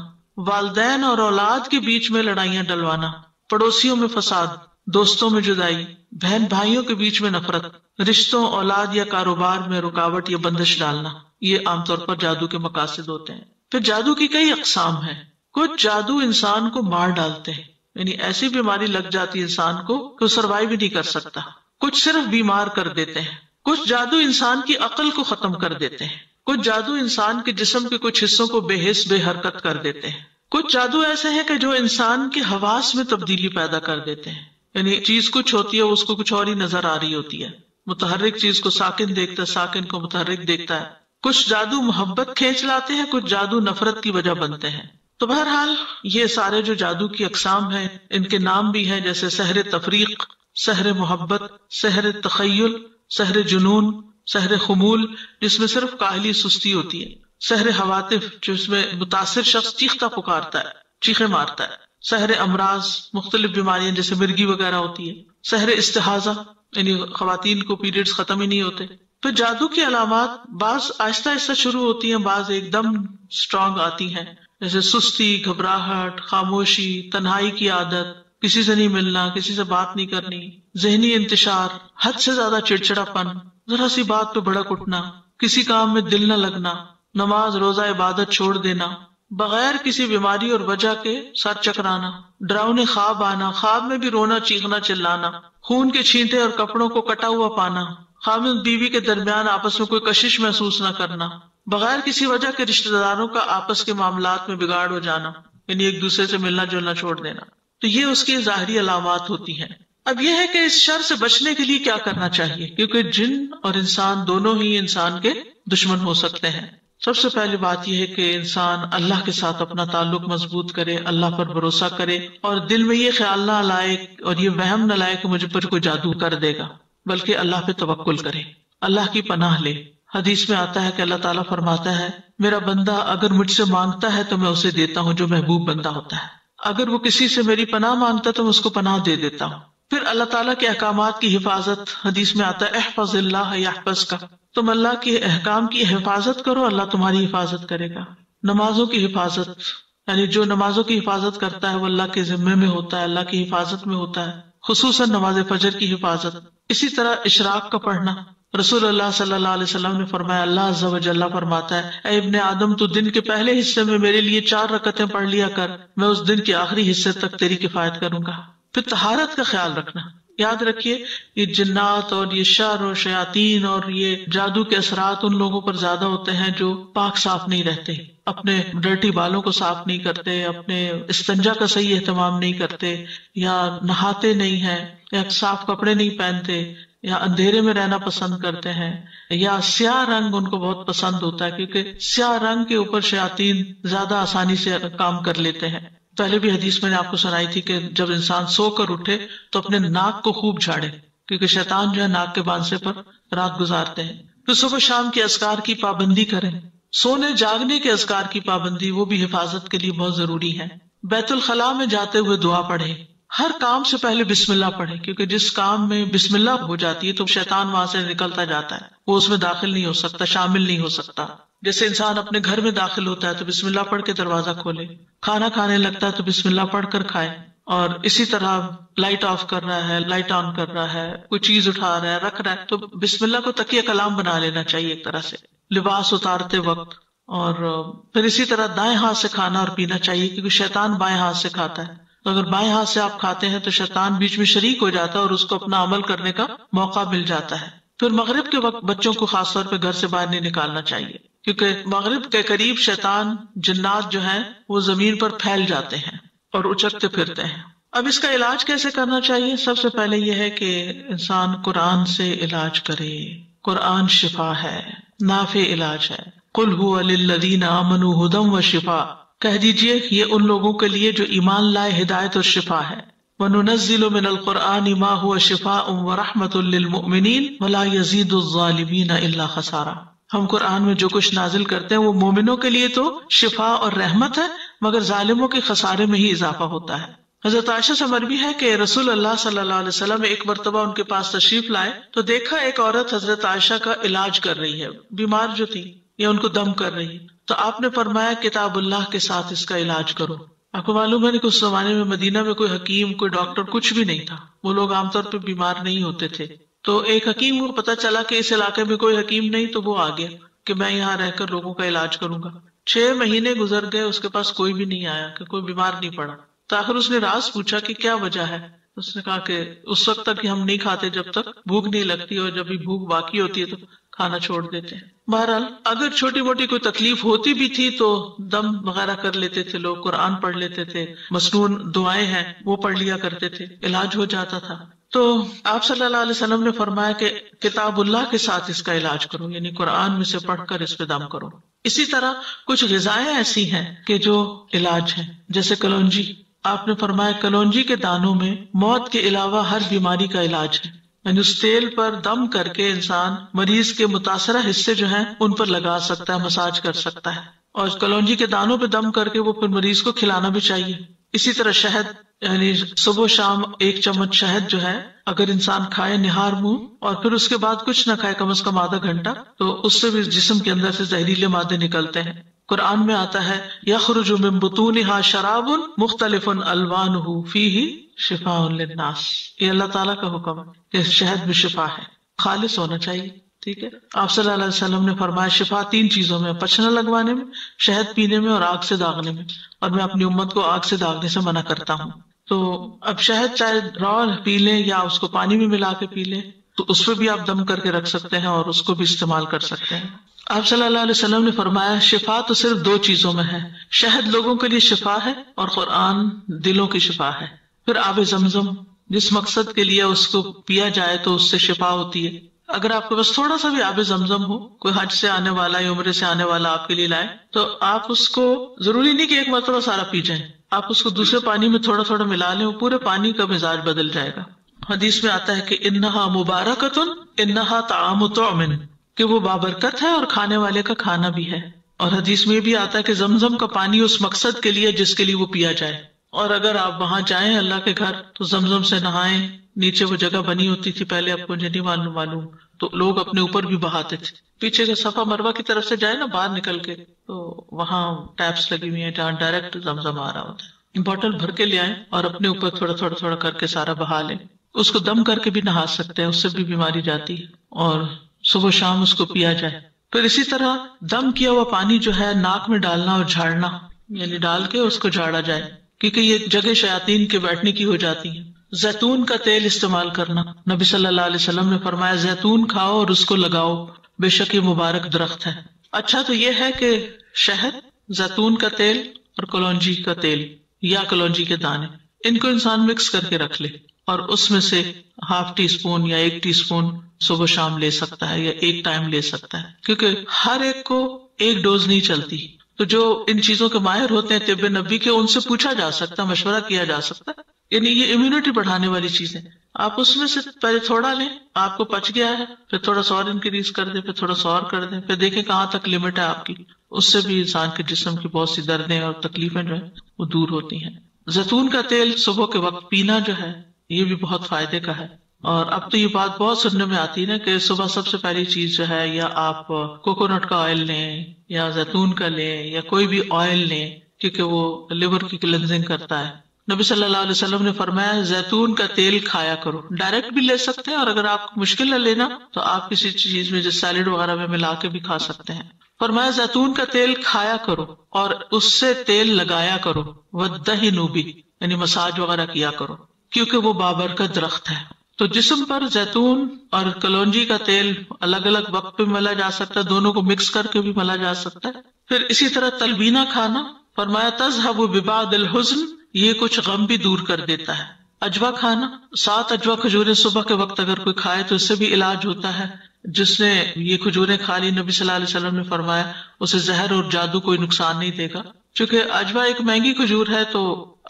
والدین اور اولاد کے بیچ میں لڑائیاں ڈلوانا، پڑوسیوں میں فساد، دوستوں میں جدائی، بہن بھائیوں کے بیچ میں نفرت، رشتوں، اولاد یا کاروبار میں رکاوٹ یا بندش ڈالنا، یہ عام طور پر جادو کے مقاصد ہوتے ہیں. پھر جادو کی کئی اقسام ہیں. کچھ جادو انسان کو مار ڈالتے ہیں، یعنی ایسی بیماری لگ جاتی ہے انسان کو کہ وہ سروائیو بھی نہیں کر سکتا. کچھ صرف بیمار کر دیتے ہیں. کچھ جادو انسان کی عقل کو ختم کر دیتے ہیں. کچھ جادو انسان کے جسم کے کچھ حصوں کو بے حس بے حرکت کر دیتے ہیں. کچھ جادو ایسے ہیں کہ جو انسان کے حواس میں تبدیلی پیدا کر دیتے ہیں، یعنی چیز کچھ ہوتی ہے اس کو کچھ اور ہی نظر آ رہی ہوتی ہے. متحرک چیز کو ساکن دیکھتا ہے، ساکن کو متحرک دیکھتا ہے. کچھ جادو محبت کھینچ لاتے ہیں، کچھ جادو نفرت کی وجہ بنتے ہیں. تو بہرحال یہ سارے جو جادو کی اقسام ہیں ان کے نام بھی ہیں، جیسے سحر تفریق، سحر محبت، سحر تخیل، سحر جنون، سحر خمول جس میں صرف کاہلی سستی ہوتی ہے، سحر حواتف جس میں متاثر شخص چیختا پکارتا ہے، چیخے مارتا ہے، سحر امراض مختلف بیماریاں جیسے مرگی وغیرہ ہوتی ہے، سحر استحاضہ یعنی خواتین کو پیریڈز ختم ہی نہیں ہوتے. پھر جادو کی علامات بعض آہستہ آہستہ شروع ہوتی ہیں، بعض ایک دم اسٹرانگ آتی ہیں، جیسے سستی، گھبراہٹ، خاموشی، تنہائی کی عادت، کسی سے نہیں ملنا، کسی سے بات نہیں کرنی، ذہنی انتشار، حد سے زیادہ چڑچڑا پن، ذرا سی بات پہ بھڑک اٹھنا، کسی کام میں دل نہ لگنا، نماز روزہ عبادت چھوڑ دینا، بغیر کسی بیماری اور وجہ کے سر چکرانا، ڈراؤنے خواب آنا، خواب میں بھی رونا، چیخنا، چلانا، خون کے چھینٹے اور کپڑوں کو کٹا ہوا پانا، خاوند بیوی کے درمیان آپس میں کوئی کشش محسوس نہ کرنا، بغیر کسی وجہ کے رشتہ داروں کا آپس کے معاملات میں بگاڑ ہو جانا، یعنی ایک دوسرے سے ملنا جلنا چھوڑ دینا. تو یہ اس کی ظاہری علامات ہوتی ہیں. اب یہ ہے کہ اس شر سے بچنے کے لیے کیا کرنا چاہیے، کیونکہ جن اور انسان دونوں ہی انسان کے دشمن ہو سکتے ہیں. سب سے پہلی بات یہ ہے کہ انسان اللہ کے ساتھ اپنا تعلق مضبوط کرے، اللہ پر بھروسہ کرے اور دل میں یہ خیال نہ لائے اور یہ وہم نہ لائے کہ مجھ پر کوئی جادو کر دے گا، بلکہ اللہ پہ توکل کرے، اللہ کی پناہ لے. حدیث میں آتا ہے کہ اللہ تعالیٰ فرماتا ہے میرا بندہ اگر مجھ سے مانگتا ہے تو میں اسے دیتا ہوں جو محبوب بندہ ہوتا ہے، اگر وہ کسی سے میری پناہ مانگتا ہے تو میں اس کو پناہ دے دیتا ہوں. پھر اللہ تعالیٰ کے احکامات کی حفاظت، حدیث میں آتا ہے احفظ اللہ یحفظک، تم اللہ کے احکام کی حفاظت کرو اللہ تمہاری حفاظت کرے گا. نمازوں کی حفاظت، یعنی جو نمازوں کی حفاظت کرتا ہے وہ اللہ کے ذمے میں ہوتا ہے، اللہ کی حفاظت میں ہوتا ہے، خصوصاً نماز فجر کی حفاظت. اسی طرح اشراق کا پڑھنا، رسول اللہ صلی اللہ علیہ وسلم نے فرمایا اللہ عز و جل فرماتا ہے اے ابن آدم تو دن کے پہلے حصے میں میرے لیے 4 رکعتیں پڑھ لیا کر، میں اس دن کے آخری حصے تک تیری کفایت کروں گا. پھر طہارت کا خیال رکھنا، یاد رکھیے یہ جنات اور یہ شر اور شیاطین اور یہ جادو کے اثرات ان لوگوں پر زیادہ ہوتے ہیں جو پاک صاف نہیں رہتے، اپنے ڈرٹی بالوں کو صاف نہیں کرتے، اپنے استنجا کا صحیح اہتمام نہیں کرتے، یا نہاتے نہیں ہیں، یا صاف کپڑے نہیں پہنتے، یا اندھیرے میں رہنا پسند کرتے ہیں، یا سیاہ رنگ ان کو بہت پسند ہوتا ہے کیونکہ سیاہ رنگ کے اوپر شیاطین زیادہ آسانی سے کام کر لیتے ہیں. پہلے بھی حدیث میں نے آپ کو سنائی تھی کہ جب انسان سو کر اٹھے تو اپنے ناک کو خوب جھاڑے کیونکہ شیطان جو ہے ناک کے بانسے پر رات گزارتے ہیں. تو صبح شام کے اذکار کی پابندی کریں، سونے جاگنے کے اذکار کی پابندی وہ بھی حفاظت کے لیے بہت ضروری ہے. بیت الخلاء میں جاتے ہوئے دعا پڑھیں، ہر کام سے پہلے بسم اللہ پڑھیں کیونکہ جس کام میں بسم اللہ ہو جاتی ہے تو شیطان وہاں سے نکلتا جاتا ہے، وہ اس میں داخل نہیں ہو سکتا، شامل نہیں ہو سکتا. جیسے انسان اپنے گھر میں داخل ہوتا ہے تو بسم اللہ پڑھ کے دروازہ کھولے، کھانا کھانے لگتا ہے تو بسم اللہ پڑھ کر کھائے، اور اسی طرح لائٹ آف کر رہا ہے، لائٹ آن کر رہا ہے، کوئی چیز اٹھا رہا ہے، رکھ رہا ہے تو بسم اللہ کو تکیہ کلام بنا لینا چاہیے ایک طرح سے لباس اتارتے وقت. اور پھر اسی طرح دائیں ہاتھ سے کھانا اور پینا چاہیے کیونکہ شیطان بائیں ہاتھ سے کھاتا ہے، تو اگر بائیں ہاتھ سے آپ کھاتے ہیں تو شیطان بیچ میں شریک ہو جاتا ہے اور اس کو اپنا عمل کرنے کا موقع مل جاتا ہے. پھر مغرب کے وقت بچوں کو خاص طور پہ گھر سے باہر نہیں نکالنا چاہیے کیونکہ مغرب کے قریب شیطان جنات جو ہیں وہ زمین پر پھیل جاتے ہیں اور اچکتے پھرتے ہیں. اب اس کا علاج کیسے کرنا چاہیے؟ سب سے پہلے یہ ہے کہ انسان قرآن سے علاج کرے. قرآن شفا ہے، نافع علاج ہے. قل هو للذین آمنوا ھدی وشفاء، کہہ دیجئے یہ ان لوگوں کے لیے جو ایمان لائے ہدایت اور شفا ہے. وَنُنَزِّلُ مِنَ الْقُرْآنِ مَا هُوَ شِفَاءٌ وَرَحْمَةٌ لِّلْمُؤْمِنِينَ وَلَا يَزِيدُ الظَّالِمِينَ إِلَّا خَسَارًا. ہم قرآن میں جو کچھ نازل کرتے ہیں وہ مومنوں کے لیے تو شفا اور رحمت ہے مگر ظالموں کے خسارے میں ہی اضافہ ہوتا ہے. حضرت عائشہ سے مروی ہے کہ رسول اللہ صلی اللہ علیہ وسلم ایک مرتبہ ان کے پاس تشریف لائے تو دیکھا ایک عورت حضرت عائشہ کا علاج کر رہی ہے، بیمار جو تھی یا ان کو دم کر رہی، تو آپ نے فرمایا کتاب اللہ کے ساتھ اس کا علاج کرو. آپ کو معلوم ہے کہ اس زمانے میں مدینہ میں کوئی حکیم کوئی ڈاکٹر کچھ بھی نہیں تھا، وہ لوگ عام طور پہ بیمار نہیں ہوتے تھے. تو ایک حکیم کو پتا چلا کہ اس علاقے میں کوئی حکیم نہیں تو وہ آ گیا کہ میں یہاں رہ کر لوگوں کا علاج کروں گا. 6 مہینے گزر گئے، اس کے پاس کوئی بھی نہیں آیا کہ کوئی بیمار نہیں پڑا. تو آخر اس نے راز پوچھا کہ کیا وجہ ہے. اس نے کہا کہ اس وقت تک ہم نہیں کھاتے جب تک بھوک نہیں لگتی، اور جب بھی بھوک باقی ہوتی ہے تو کھانا چھوڑ دیتے ہیں. بہرحال اگر چھوٹی موٹی کوئی تکلیف ہوتی بھی تھی تو دم وغیرہ کر لیتے تھے لوگ، قرآن پڑھ لیتے تھے، مسنون دعائیں ہیں وہ پڑھ لیا کرتے تھے، علاج ہو جاتا تھا. تو آپ صلی اللہ علیہ وسلم نے فرمایا کہ کتاب اللہ کے ساتھ اس کا علاج کرو، یعنی قرآن میں سے پڑھ کر اس پہ دم کرو. اسی طرح کچھ غذائیں ایسی ہیں کہ جو علاج ہیں، جیسے کلونجی آپ نے فرمایا کلونجی کے دانوں میں موت کے علاوہ ہر بیماری کا علاج ہے، یعنی اس تیل پر دم کر کے انسان مریض کے متاثرہ حصے جو ہیں ان پر لگا سکتا ہے، مساج کر سکتا ہے، اور کلونجی کے دانوں پہ دم کر کے وہ پھر مریض کو کھلانا بھی چاہیے۔ اسی طرح شہد، یعنی صبح و شام 1 چمچ شہد جو ہے اگر انسان کھائے نہار منہ، اور پھر اس کے بعد کچھ نہ کھائے کم از کم آدھا گھنٹہ، تو اس سے بھی جسم کے اندر سے زہریلے مادے نکلتے ہیں۔ قرآن میں آتا ہے یخرج من بطونها شراب مختلف الوانہ فیہ شفاء للناس، یہ اللہ تعالیٰ کا حکم ہے کہ شہد میں شفا ہے، خالص ہونا چاہیے، ٹھیک ہے۔ آپ صلی اللہ علیہ وسلم نے فرمایا شفا 3 چیزوں میں، پچنا لگوانے میں، شہد پینے میں، اور آگ سے داغنے میں، اور میں اپنی امت کو آگ سے داغنے سے منع کرتا ہوں۔ تو اب شہد چاہے را پی لیں یا اس کو پانی میں ملا کے پی لیں، تو اس پہ بھی آپ دم کر کے رکھ سکتے ہیں اور اس کو بھی استعمال کر سکتے ہیں۔ آپ صلی اللہ علیہ وسلم نے فرمایا شفا تو صرف 2 چیزوں میں ہے، شہد لوگوں کے لیے شفا ہے اور قرآن دلوں کی شفا ہے۔ پھر آب زمزم، جس مقصد کے لیے اس کو پیا جائے تو اس سے شفا ہوتی ہے۔ اگر آپ کے پاس تھوڑا سا بھی آب زمزم ہو، کوئی حج سے آنے والا یا عمرے سے آنے والا آپ کے لیے لائے، تو آپ اس کو ضروری نہیں کہ ایک مرتبہ سارا پی جائیں، آپ اس کو دوسرے پانی میں تھوڑا تھوڑا ملا لیں، وہ پورے پانی کا مزاج بدل جائے گا۔ حدیث میں آتا ہے کہ انہا مبارکتن انہا طعام طعم، کہ وہ بابرکت ہے اور کھانے والے کا کھانا بھی ہے۔ اور حدیث میں بھی آتا ہے کہ زمزم کا پانی اس مقصد کے لیے جس کے لیے وہ پیا جائے، اور اگر آپ وہاں جائیں اللہ کے گھر تو زمزم سے نہائیں، نیچے وہ جگہ بنی ہوتی تھی پہلے، آپ کو مجھے نہیں معلوم تو لوگ اپنے اوپر بھی بہاتے تھے، پیچھے سے صفا مروہ کی طرف سے جائے نا باہر نکل کے، تو وہاں ٹیپس لگی ہوئی ہیں جہاں ڈائریکٹ زمزم آ رہا ہوتا ہے، بوٹل بھر کے لے آئیں اور اپنے اوپر تھوڑا تھوڑا تھوڑا کر کے سارا بہا لیں۔ اس کو دم کر کے بھی نہا سکتے ہیں، اس سے بھی بیماری جاتی ہے، اور صبح شام اس کو پیا جائے۔ پھر اسی طرح دم کیا ہوا پانی جو ہے ناک میں ڈالنا اور جھاڑنا، یعنی ڈال کے اس کو جھاڑا جائے، کیونکہ یہ جگہ شیاطین کے بیٹھنے کی ہو جاتی ہے۔ زیتون کا تیل استعمال کرنا، نبی صلی اللہ علیہ وسلم نے فرمایا زیتون کھاؤ اور اس کو لگاؤ، بے شک یہ مبارک درخت ہے۔ اچھا تو یہ ہے کہ شہد، زیتون کا تیل اور کلونجی کا تیل یا کلونجی کے دانے، ان کو انسان مکس کر کے رکھ لے، اور اس میں سے ½ ٹی اسپون یا 1 ٹی اسپون صبح شام لے سکتا ہے یا ایک ٹائم لے سکتا ہے، کیونکہ ہر ایک کو ایک ڈوز نہیں چلتی۔ تو جو ان چیزوں کے ماہر ہوتے ہیں طب نبی کے، ان سے پوچھا جا سکتا، مشورہ کیا جا سکتا، یعنی یہ امیونٹی بڑھانے والی چیزیں۔ آپ اس میں سے پہلے تھوڑا لیں، آپ کو پچ گیا ہے، پھر تھوڑا سا اور انکریز کر دیں، پھر تھوڑا سا اور کر دیں، پھر دیکھیں کہاں تک لمٹ ہے آپ کی، اس سے بھی انسان کے جسم کی بہت سی دردیں اور تکلیفیں جو ہیں وہ دور ہوتی ہیں۔ زیتون کا تیل صبح کے وقت پینا جو ہے یہ بھی بہت فائدے کا ہے، اور اب تو یہ بات بہت سننے میں آتی ہے نا کہ صبح سب سے پہلی چیز جو ہے یا آپ کوکونٹ کا آئل لیں یا زیتون کا لیں یا کوئی بھی آئل لیں، کیونکہ وہ لیور کی کلینزنگ کرتا ہے۔ نبی صلی اللہ علیہ وسلم نے فرمایا زیتون کا تیل کھایا کرو، ڈائریکٹ بھی لے سکتے ہیں، اور اگر آپ کو مشکل ہے لینا تو آپ کسی چیز میں جیسے سیلڈ وغیرہ میں ملا کے بھی کھا سکتے ہیں۔ فرمایا زیتون کا تیل کھایا کرو اور اس سے تیل لگایا کرو، وَالدَّهِنُ بِهِ، یعنی مساج وغیرہ کیا کرو، کیونکہ وہ بابرکت درخت ہے۔ تو جسم پر زیتون اور کلونجی کا تیل الگ الگ وقت پہ ملا جا سکتا ہے، دونوں کو مکس کر کے بھی ملا جا سکتا ہے۔ پھر اسی طرح تلبینہ کھانا، فرمایا تذهب ببعض الحزن، یہ کچھ غم بھی دور کر دیتا ہے۔ اجوا کھانا، 7 اجوا کھجوریں صبح کے وقت اگر کوئی کھائے تو اس سے بھی علاج ہوتا ہے۔ جس نے یہ کھجوریں کھا لی، نبی صلی اللہ علیہ وسلم نے فرمایا اسے زہر اور جادو کوئی نقصان نہیں دے گا۔ چونکہ اجوا ایک مہنگی کھجور ہے، تو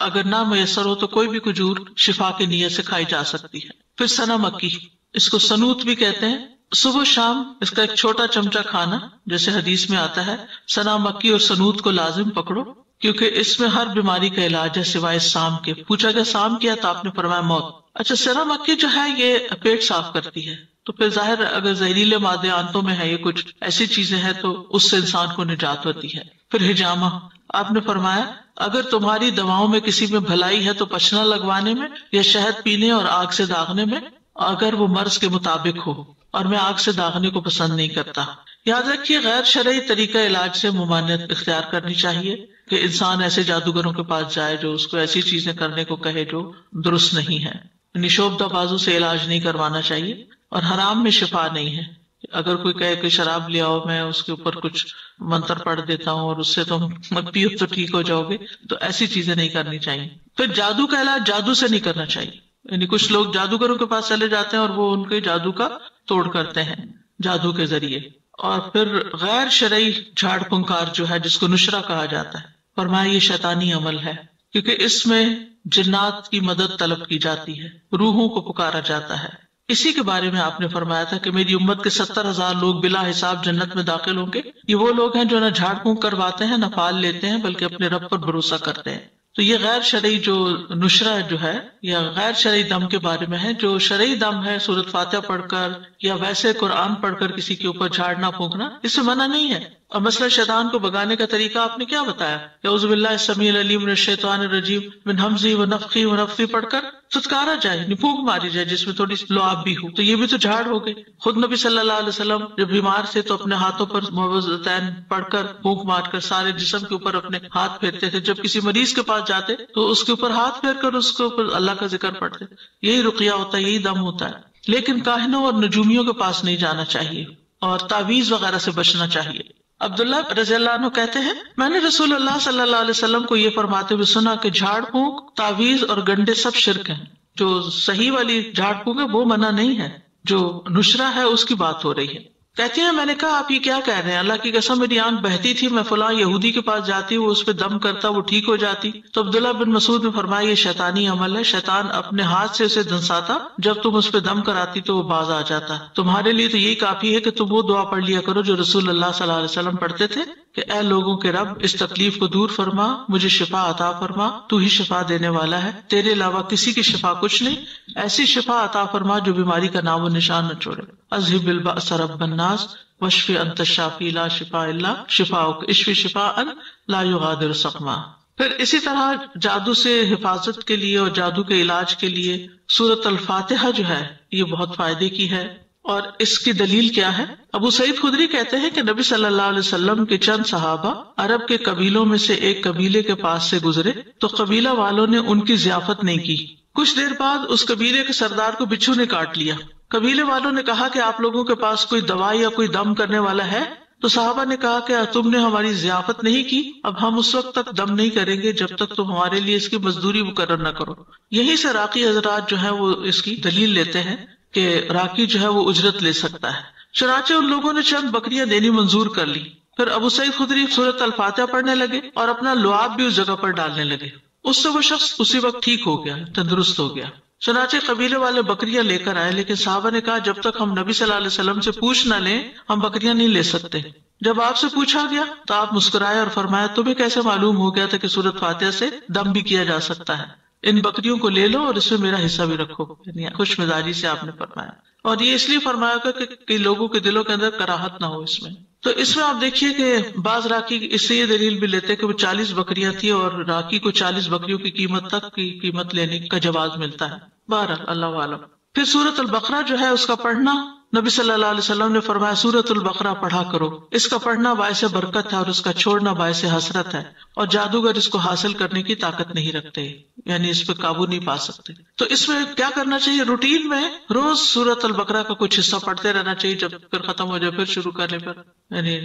اگر نہ میسر ہو تو کوئی بھی کھجور شفا کی نیت سے کھائی جا سکتی ہے۔ پھر سنا مکی، اس کو سنوت بھی کہتے ہیں، صبح شام اس کا ایک چھوٹا چمچہ کھانا، جیسے حدیث میں آتا ہے سنا مکی اور سنوت کو لازم پکڑو، کیونکہ اس میں ہر بیماری کا علاج ہے سوائے سام کے۔ پوچھا گیا سام کیا، تو آپ نے فرمایا موت۔ اچھا، سنا مکی جو ہے یہ پیٹ صاف کرتی ہے، تو پھر ظاہر اگر زہریلے مادے آنتوں میں ہے، یہ کچھ ایسی چیزیں ہیں تو اس سے انسان کو نجات ہوتی ہے۔ پھر حجامہ، آپ نے فرمایا اگر تمہاری دواؤں میں کسی میں بھلائی ہے تو پچنا لگوانے میں یا شہد پینے اور آگ سے داغنے میں، اگر وہ مرض کے مطابق ہو، اور میں آگ سے داغنے کو پسند نہیں کرتا۔ یاد رکھیے غیر شرعی طریقہ علاج سے ممانعت اختیار کرنی چاہیے، کہ انسان ایسے جادوگروں کے پاس جائے جو اس کو ایسی چیزیں کرنے کو کہے جو درست نہیں ہے۔ نشوبدہ بازو سے علاج نہیں کروانا چاہیے، اور حرام میں شفا نہیں ہے۔ اگر کوئی کہے کہ شراب لے آؤ، میں اس کے اوپر کچھ منتر پڑھ دیتا ہوں اور اس سے تم مت پیو تو ٹھیک ہو جاؤ گے، تو ایسی چیزیں نہیں کرنی چاہیے۔ پھر جادو کا علاج جادو سے نہیں کرنا چاہیے، یعنی کچھ لوگ جادوگروں کے پاس چلے جاتے ہیں اور وہ ان کے جادو کا توڑ کرتے ہیں جادو کے ذریعے۔ اور پھر غیر شرعی جھاڑ پھنکار جو ہے، جس کو نشرہ کہا جاتا ہے، فرمایا یہ شیطانی عمل ہے۔ کیونکہ اس میں جنات کی مدد طلب کی جاتی ہے، روحوں کو پکارا جاتا ہے۔ اسی کے بارے میں آپ نے فرمایا تھا کہ میری امت کے 70,000 لوگ بلا حساب جنت میں داخل ہوں گے۔ یہ وہ لوگ ہیں جو نہ جھاڑ پھونک کرواتے ہیں نہ پال لیتے ہیں، بلکہ اپنے رب پر بھروسہ کرتے ہیں۔ تو یہ غیر شرعی جو نشرہ جو ہے یا غیر شرعی دم کے بارے میں ہے۔ جو شرعی دم ہے سورۃ فاتحہ پڑھ کر یا ویسے قرآن پڑھ کر کسی کے اوپر جھاڑنا پھونکنا، اس سے منع نہیں ہے۔ اور مسئلہ شیطان کو بگانے کا طریقہ آپ نے کیا بتایا؟ اعوذ باللہ السمیع العلیم من الشیطان الرجیم من ہمزہ ونفخہ ونفثہ پڑھ کر فتکارا جائے، پھونک ماری جائے جس میں تھوڑی لعاب بھی ہو، تو یہ بھی تو جھاڑ ہو گئی۔ خود نبی صلی اللہ علیہ وسلم جب بیمار تھے تو اپنے ہاتھوں پر معوذتین پڑھ کر پھونک مار کر سارے جسم کے اوپر اپنے ہاتھ پھیرتے تھے۔ جب کسی مریض کے پاس جاتے تو اس کے اوپر ہاتھ پھیر کر اس کے اوپر اللہ کا ذکر پڑھتے۔ یہی رقیہ ہوتا ہے، یہی دم ہوتا ہے۔ لیکن کاہنوں اور نجومیوں کے پاس نہیں جانا چاہیے اور تعویذ وغیرہ سے بچنا چاہیے۔ عبداللہ رضی اللہ عنہ کہتے ہیں میں نے رسول اللہ صلی اللہ علیہ وسلم کو یہ فرماتے ہوئے سنا کہ جھاڑ پھونک، تعویذ اور گنڈے سب شرک ہیں۔ جو صحیح والی جھاڑ پھونک ہے وہ منع نہیں ہے، جو نشرہ ہے اس کی بات ہو رہی ہے۔ کہتی ہیں میں نے کہا آپ یہ کیا کہہ رہے ہیں؟ اللہ کی قسم میری آنکھ بہتی تھی، میں فلاں یہودی کے پاس جاتی، وہ اس پہ دم کرتا، وہ ٹھیک ہو جاتی۔ تو عبداللہ بن مسعود نے فرمایا یہ شیطانی عمل ہے، شیطان اپنے ہاتھ سے اسے دھنساتا، جب تم اس پہ دم کراتی تو وہ باز آ جاتا۔ تمہارے لیے تو یہی کافی ہے کہ تم وہ دعا پڑھ لیا کرو جو رسول اللہ صلی اللہ علیہ وسلم پڑھتے تھے کہ اے لوگوں کے رب اس تکلیف کو دور فرما، مجھے شفا عطا فرما، تو ہی شفا دینے والا ہے، تیرے علاوہ کسی کی شفا کچھ نہیں، ایسی شفا عطا فرما جو بیماری کا نام و نشان نہ چھوڑے۔ اذهب البأس رب الناس واشف انت الشافی لا شفاء الا شفاؤک اشف شفاء لا یغادر سقما۔ پھر اسی طرح جادو سے حفاظت کے لیے اور جادو کے علاج کے لیے سورۃ الفاتحہ جو ہے یہ بہت فائدے کی ہے۔ اور اس کی دلیل کیا ہے؟ ابو سعید خدری کہتے ہیں کہ نبی صلی اللہ علیہ وسلم کے چند صحابہ عرب کے قبیلوں میں سے ایک قبیلے کے پاس سے گزرے تو قبیلہ والوں نے ان کی ضیافت نہیں کی۔ کچھ دیر بعد اس قبیلے کے سردار کو بچھو نے کاٹ لیا۔ قبیلے والوں نے کہا کہ آپ لوگوں کے پاس کوئی دوا یا کوئی دم کرنے والا ہے؟ تو صحابہ نے کہا کہ تم نے ہماری ضیافت نہیں کی، اب ہم اس وقت تک دم نہیں کریں گے جب تک تم ہمارے لیے اس کی مزدوری مقرر نہ کرو۔ یہیں سے راقی حضرات جو ہے وہ اس کی دلیل لیتے ہیں کہ راقی جو ہے وہ اجرت لے سکتا ہے۔ چنانچہ ان لوگوں نے چند بکریاں دینی منظور کر لی۔ پھر ابو سعید خدری سورۃ الفاتحہ پڑھنے لگے اور اپنا لعاب بھی اس جگہ پر ڈالنے لگے۔ اس سے وہ شخص اسی وقت ٹھیک ہو گیا، تندرست ہو گیا۔ چنانچہ قبیلے والے بکریاں لے کر آئے، لیکن صحابہ نے کہا جب تک ہم نبی صلی اللہ علیہ وسلم سے پوچھ نہ لیں ہم بکریاں نہیں لے سکتے۔ جب آپ سے پوچھا گیا تو آپ مسکرائے اور فرمایا تمہیں کیسے معلوم ہو گیا تھا کہ سورۃ فاتحہ سے دم بھی کیا جا سکتا ہے؟ ان بکریوں کو لے لو اور اس میں میرا حصہ بھی رکھو، یعنی خوش مزاجی سے آپ نے فرمایا۔ اور یہ اس لیے فرمایا گا کہ لوگوں کے دلوں کے اندر کراہت نہ ہو اس میں۔ تو اس میں آپ دیکھیے کہ بعض راکی اس سے یہ دلیل بھی لیتے کہ وہ 40 بکریاں تھی اور راکی کو 40 بکریوں کی قیمت تک کی قیمت لینے کا جواز ملتا ہے۔ بہرحال اللہ عالم۔ پھر سورۃ البقرہ جو ہے اس کا پڑھنا، نبی صلی اللہ علیہ وسلم نے فرمایا سورۃ البقرہ پڑھا کرو، اس کا پڑھنا باعث برکت ہے اور اس کا چھوڑنا باعث حسرت ہے، اور جادوگر اس کو حاصل کرنے کی طاقت نہیں رکھتے، یعنی اس پہ قابو نہیں پا سکتے۔ تو اس میں کیا کرنا چاہیے؟ روٹین میں روز سورۃ البقرہ کا کچھ حصہ پڑھتے رہنا چاہیے، جب پھر ختم ہو جائے پھر شروع کرنے پر، یعنی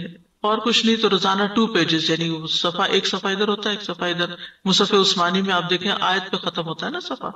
اور کچھ نہیں تو روزانہ 2 پیجز، یعنی ایک صفحہ ادھر ہوتا ہے ایک صفحہ ادھر۔ مصحف عثمانی میں آپ دیکھیں آیت پہ ختم ہوتا ہے نا صفحہ،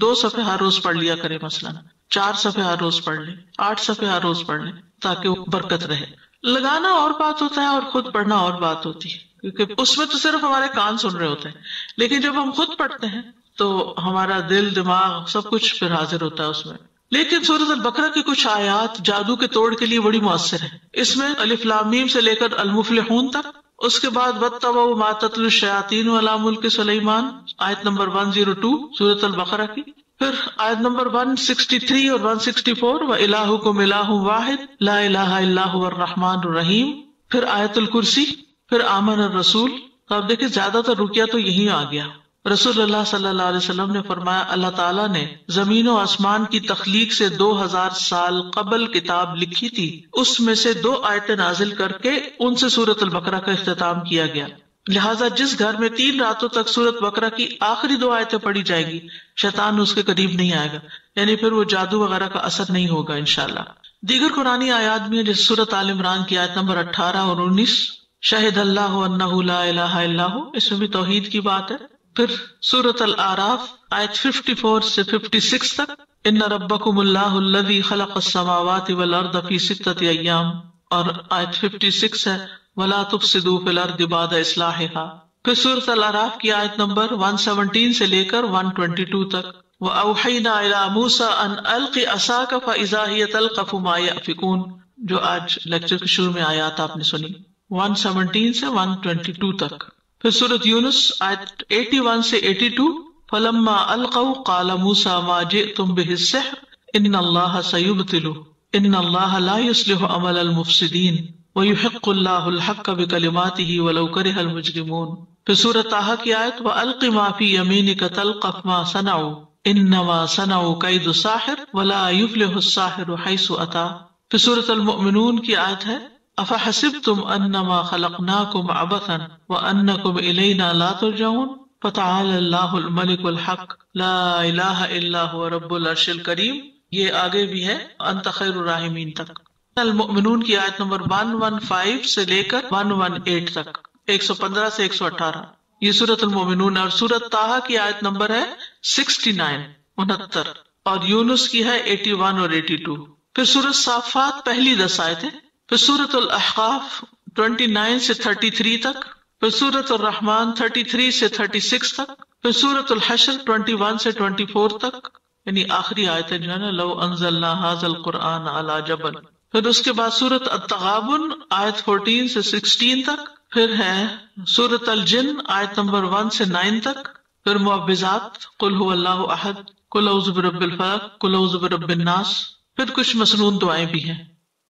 2 صفحے ہر روز پڑھ لیا کرے، مثلا 4 صفحے ہر روز پڑھ لیں، 8 صفحے ہر روز پڑھ لیں تاکہ وہ برکت رہے۔ لگانا اور بات ہوتا ہے اور خود پڑھنا اور بات ہوتی ہے، کیونکہ اس میں تو صرف ہمارے کان سن رہے ہوتے ہیں، لیکن جب ہم خود پڑھتے ہیں تو ہمارا دل دماغ سب کچھ پھر حاضر ہوتا ہے اس میں۔ لیکن سورۃ البقرہ کی کچھ آیات جادو کے توڑ کے لیے بڑی مؤثر ہے۔ اس میں الف لام میم سے لے کر المفلحون تک، اس کے بعد واتبعوا ما تتلو الشیاطین علی ملک سلیمان، آیت نمبر 102 سورۃ البقرہ کی، پھر آیت نمبر 163 اور 164 وَإِلَٰهُكُمْ إِلَٰهٌ وَاحِدٌ لَا إِلَٰهَ إِلَّا هُوَ الرَّحْمَٰنُ الرَّحِيمُ، پھر آیت الکرسی، پھر آمن الرسول۔ تو آپ دیکھیں زیادہ تر رکیہ تو یہی آ گیا۔ رسول اللہ صلی اللہ علیہ وسلم نے فرمایا اللہ تعالیٰ نے زمین و آسمان کی تخلیق سے 2000 سال قبل کتاب لکھی تھی، اس میں سے 2 آیتیں نازل کر کے ان سے سورۃ البقرہ کا اختتام کیا گیا، لہٰذا جس گھر میں 3 راتوں تک سورۃ بقرہ کی آخری 2 آیتیں پڑھی جائیں گی شیطان اس کے قریب نہیں آئے گا، یعنی پھر وہ جادو وغیرہ کا اثر نہیں ہوگا انشاءاللہ۔ دیگر قرآنی آیات میں جیسے سورۃ آل عمران کی آیت نمبر 18 اور 19 شہد اللہ انہ لا الہ الا ہو، اس میں بھی توحید کی بات ہے۔ پھر سورۃ الاعراف آیت 54 سے 56 تک ان ربکم اللہ الذی خلق السماوات والارض فی 6 ایام، اور آیت 56 ہے وَلَا تُفْسِدُوا فِي الْأَرْضِ بَعْدَ إِصْلَاحِهَا۔ پھر سورۃ الاعراف کی آیت نمبر 117 سے لے کر 122 تک، وَأَوْحَيْنَا إِلَى مُوسَىٰ أَنْ أَلْقِ عَصَاكَ فَإِذَا هِيَ تَلْقَفُ مَا يَأْفِكُونَ، جو آج لیکچر کے شروع میں آیات آپ نے سنی 117 سے 122 تک۔ پھر سورۃ یونس آیت 81 سے 82، فَلَمَّا أَلْقَوْا قَالَ مُوسَىٰ مَا جِئْتُم بِهِ السِّحْرُ إِنَّ اللَّهَ سَيُبْطِلُهُ إِنَّ اللَّهَ لَا يُصْلِحُ عَمَلَ الْمُفْسِدِينَ وَيُحِقُّ اللَّهُ الْحَقَّ بِكَلِمَاتِهِ وَلَوْ كَرِهَ الْمُجْرِمُونَ۔ پھر سورۃ طٰہٰ کی آیت وَأَلْقِ مَا فِي يَمِينِكَ تَلْقَفْ مَا صَنَعُوا إِنَّمَا صَنَعُوا كَيْدُ سَاحِرٍ وَلَا يُفْلِحُ السَّاحِرُ حَيْثُ أَتَىٰ۔ پھر سورۃ المؤمنون کی آیت ہے أَفَحَسِبْتُمْ أَنَّمَا خَلَقْنَاكُمْ عَبَثًا وَأَنَّكُمْ إِلَيْنَا لَا تُرْجَعُونَ فَتَعَالَى اللَّهُ الْمَلِكُ الْحَقُّ لَا إِلَٰهَ إِلَّا هُوَ رَبُّ الْعَرْشِ الْكَرِيمِ۔ یہ آگے بھی ہے أَنْتَ خَيْرُ الرَّاحِمِينَ تک۔ المؤمنون کی آیت نمبر 115 سے لے کر 118 تک، 115 سے 118، یہ سورۃ المؤمنون۔ اور سورۃ طٰہٰ کی آیت نمبر ہے 69 69، اور یونس کی ہے 81 اور 82۔ پھر سورۃ صافات پہلی 10 آیتیں، پھر سورۃ الاحقاف 29 سے 33 تک، پھر سورۃ الرحمن 33 سے 36 تک، پھر سورۃ الحشر 21 سے 24 تک، یعنی آخری آیت ہے جو ہے نا لو انزلنا ھذا القرآن علی جبل۔ پھر اس کے بعد سورۃ التغابن آیت 14 سے 16 تک، پھر ہے سورۃ الجن آیت نمبر 1 سے 9 تک، پھر معوذات قل هو اللہ احد، قل اعوذ برب الفلق، قل اعوذ برب الناس، پھر کچھ مسنون دعائیں بھی ہیں۔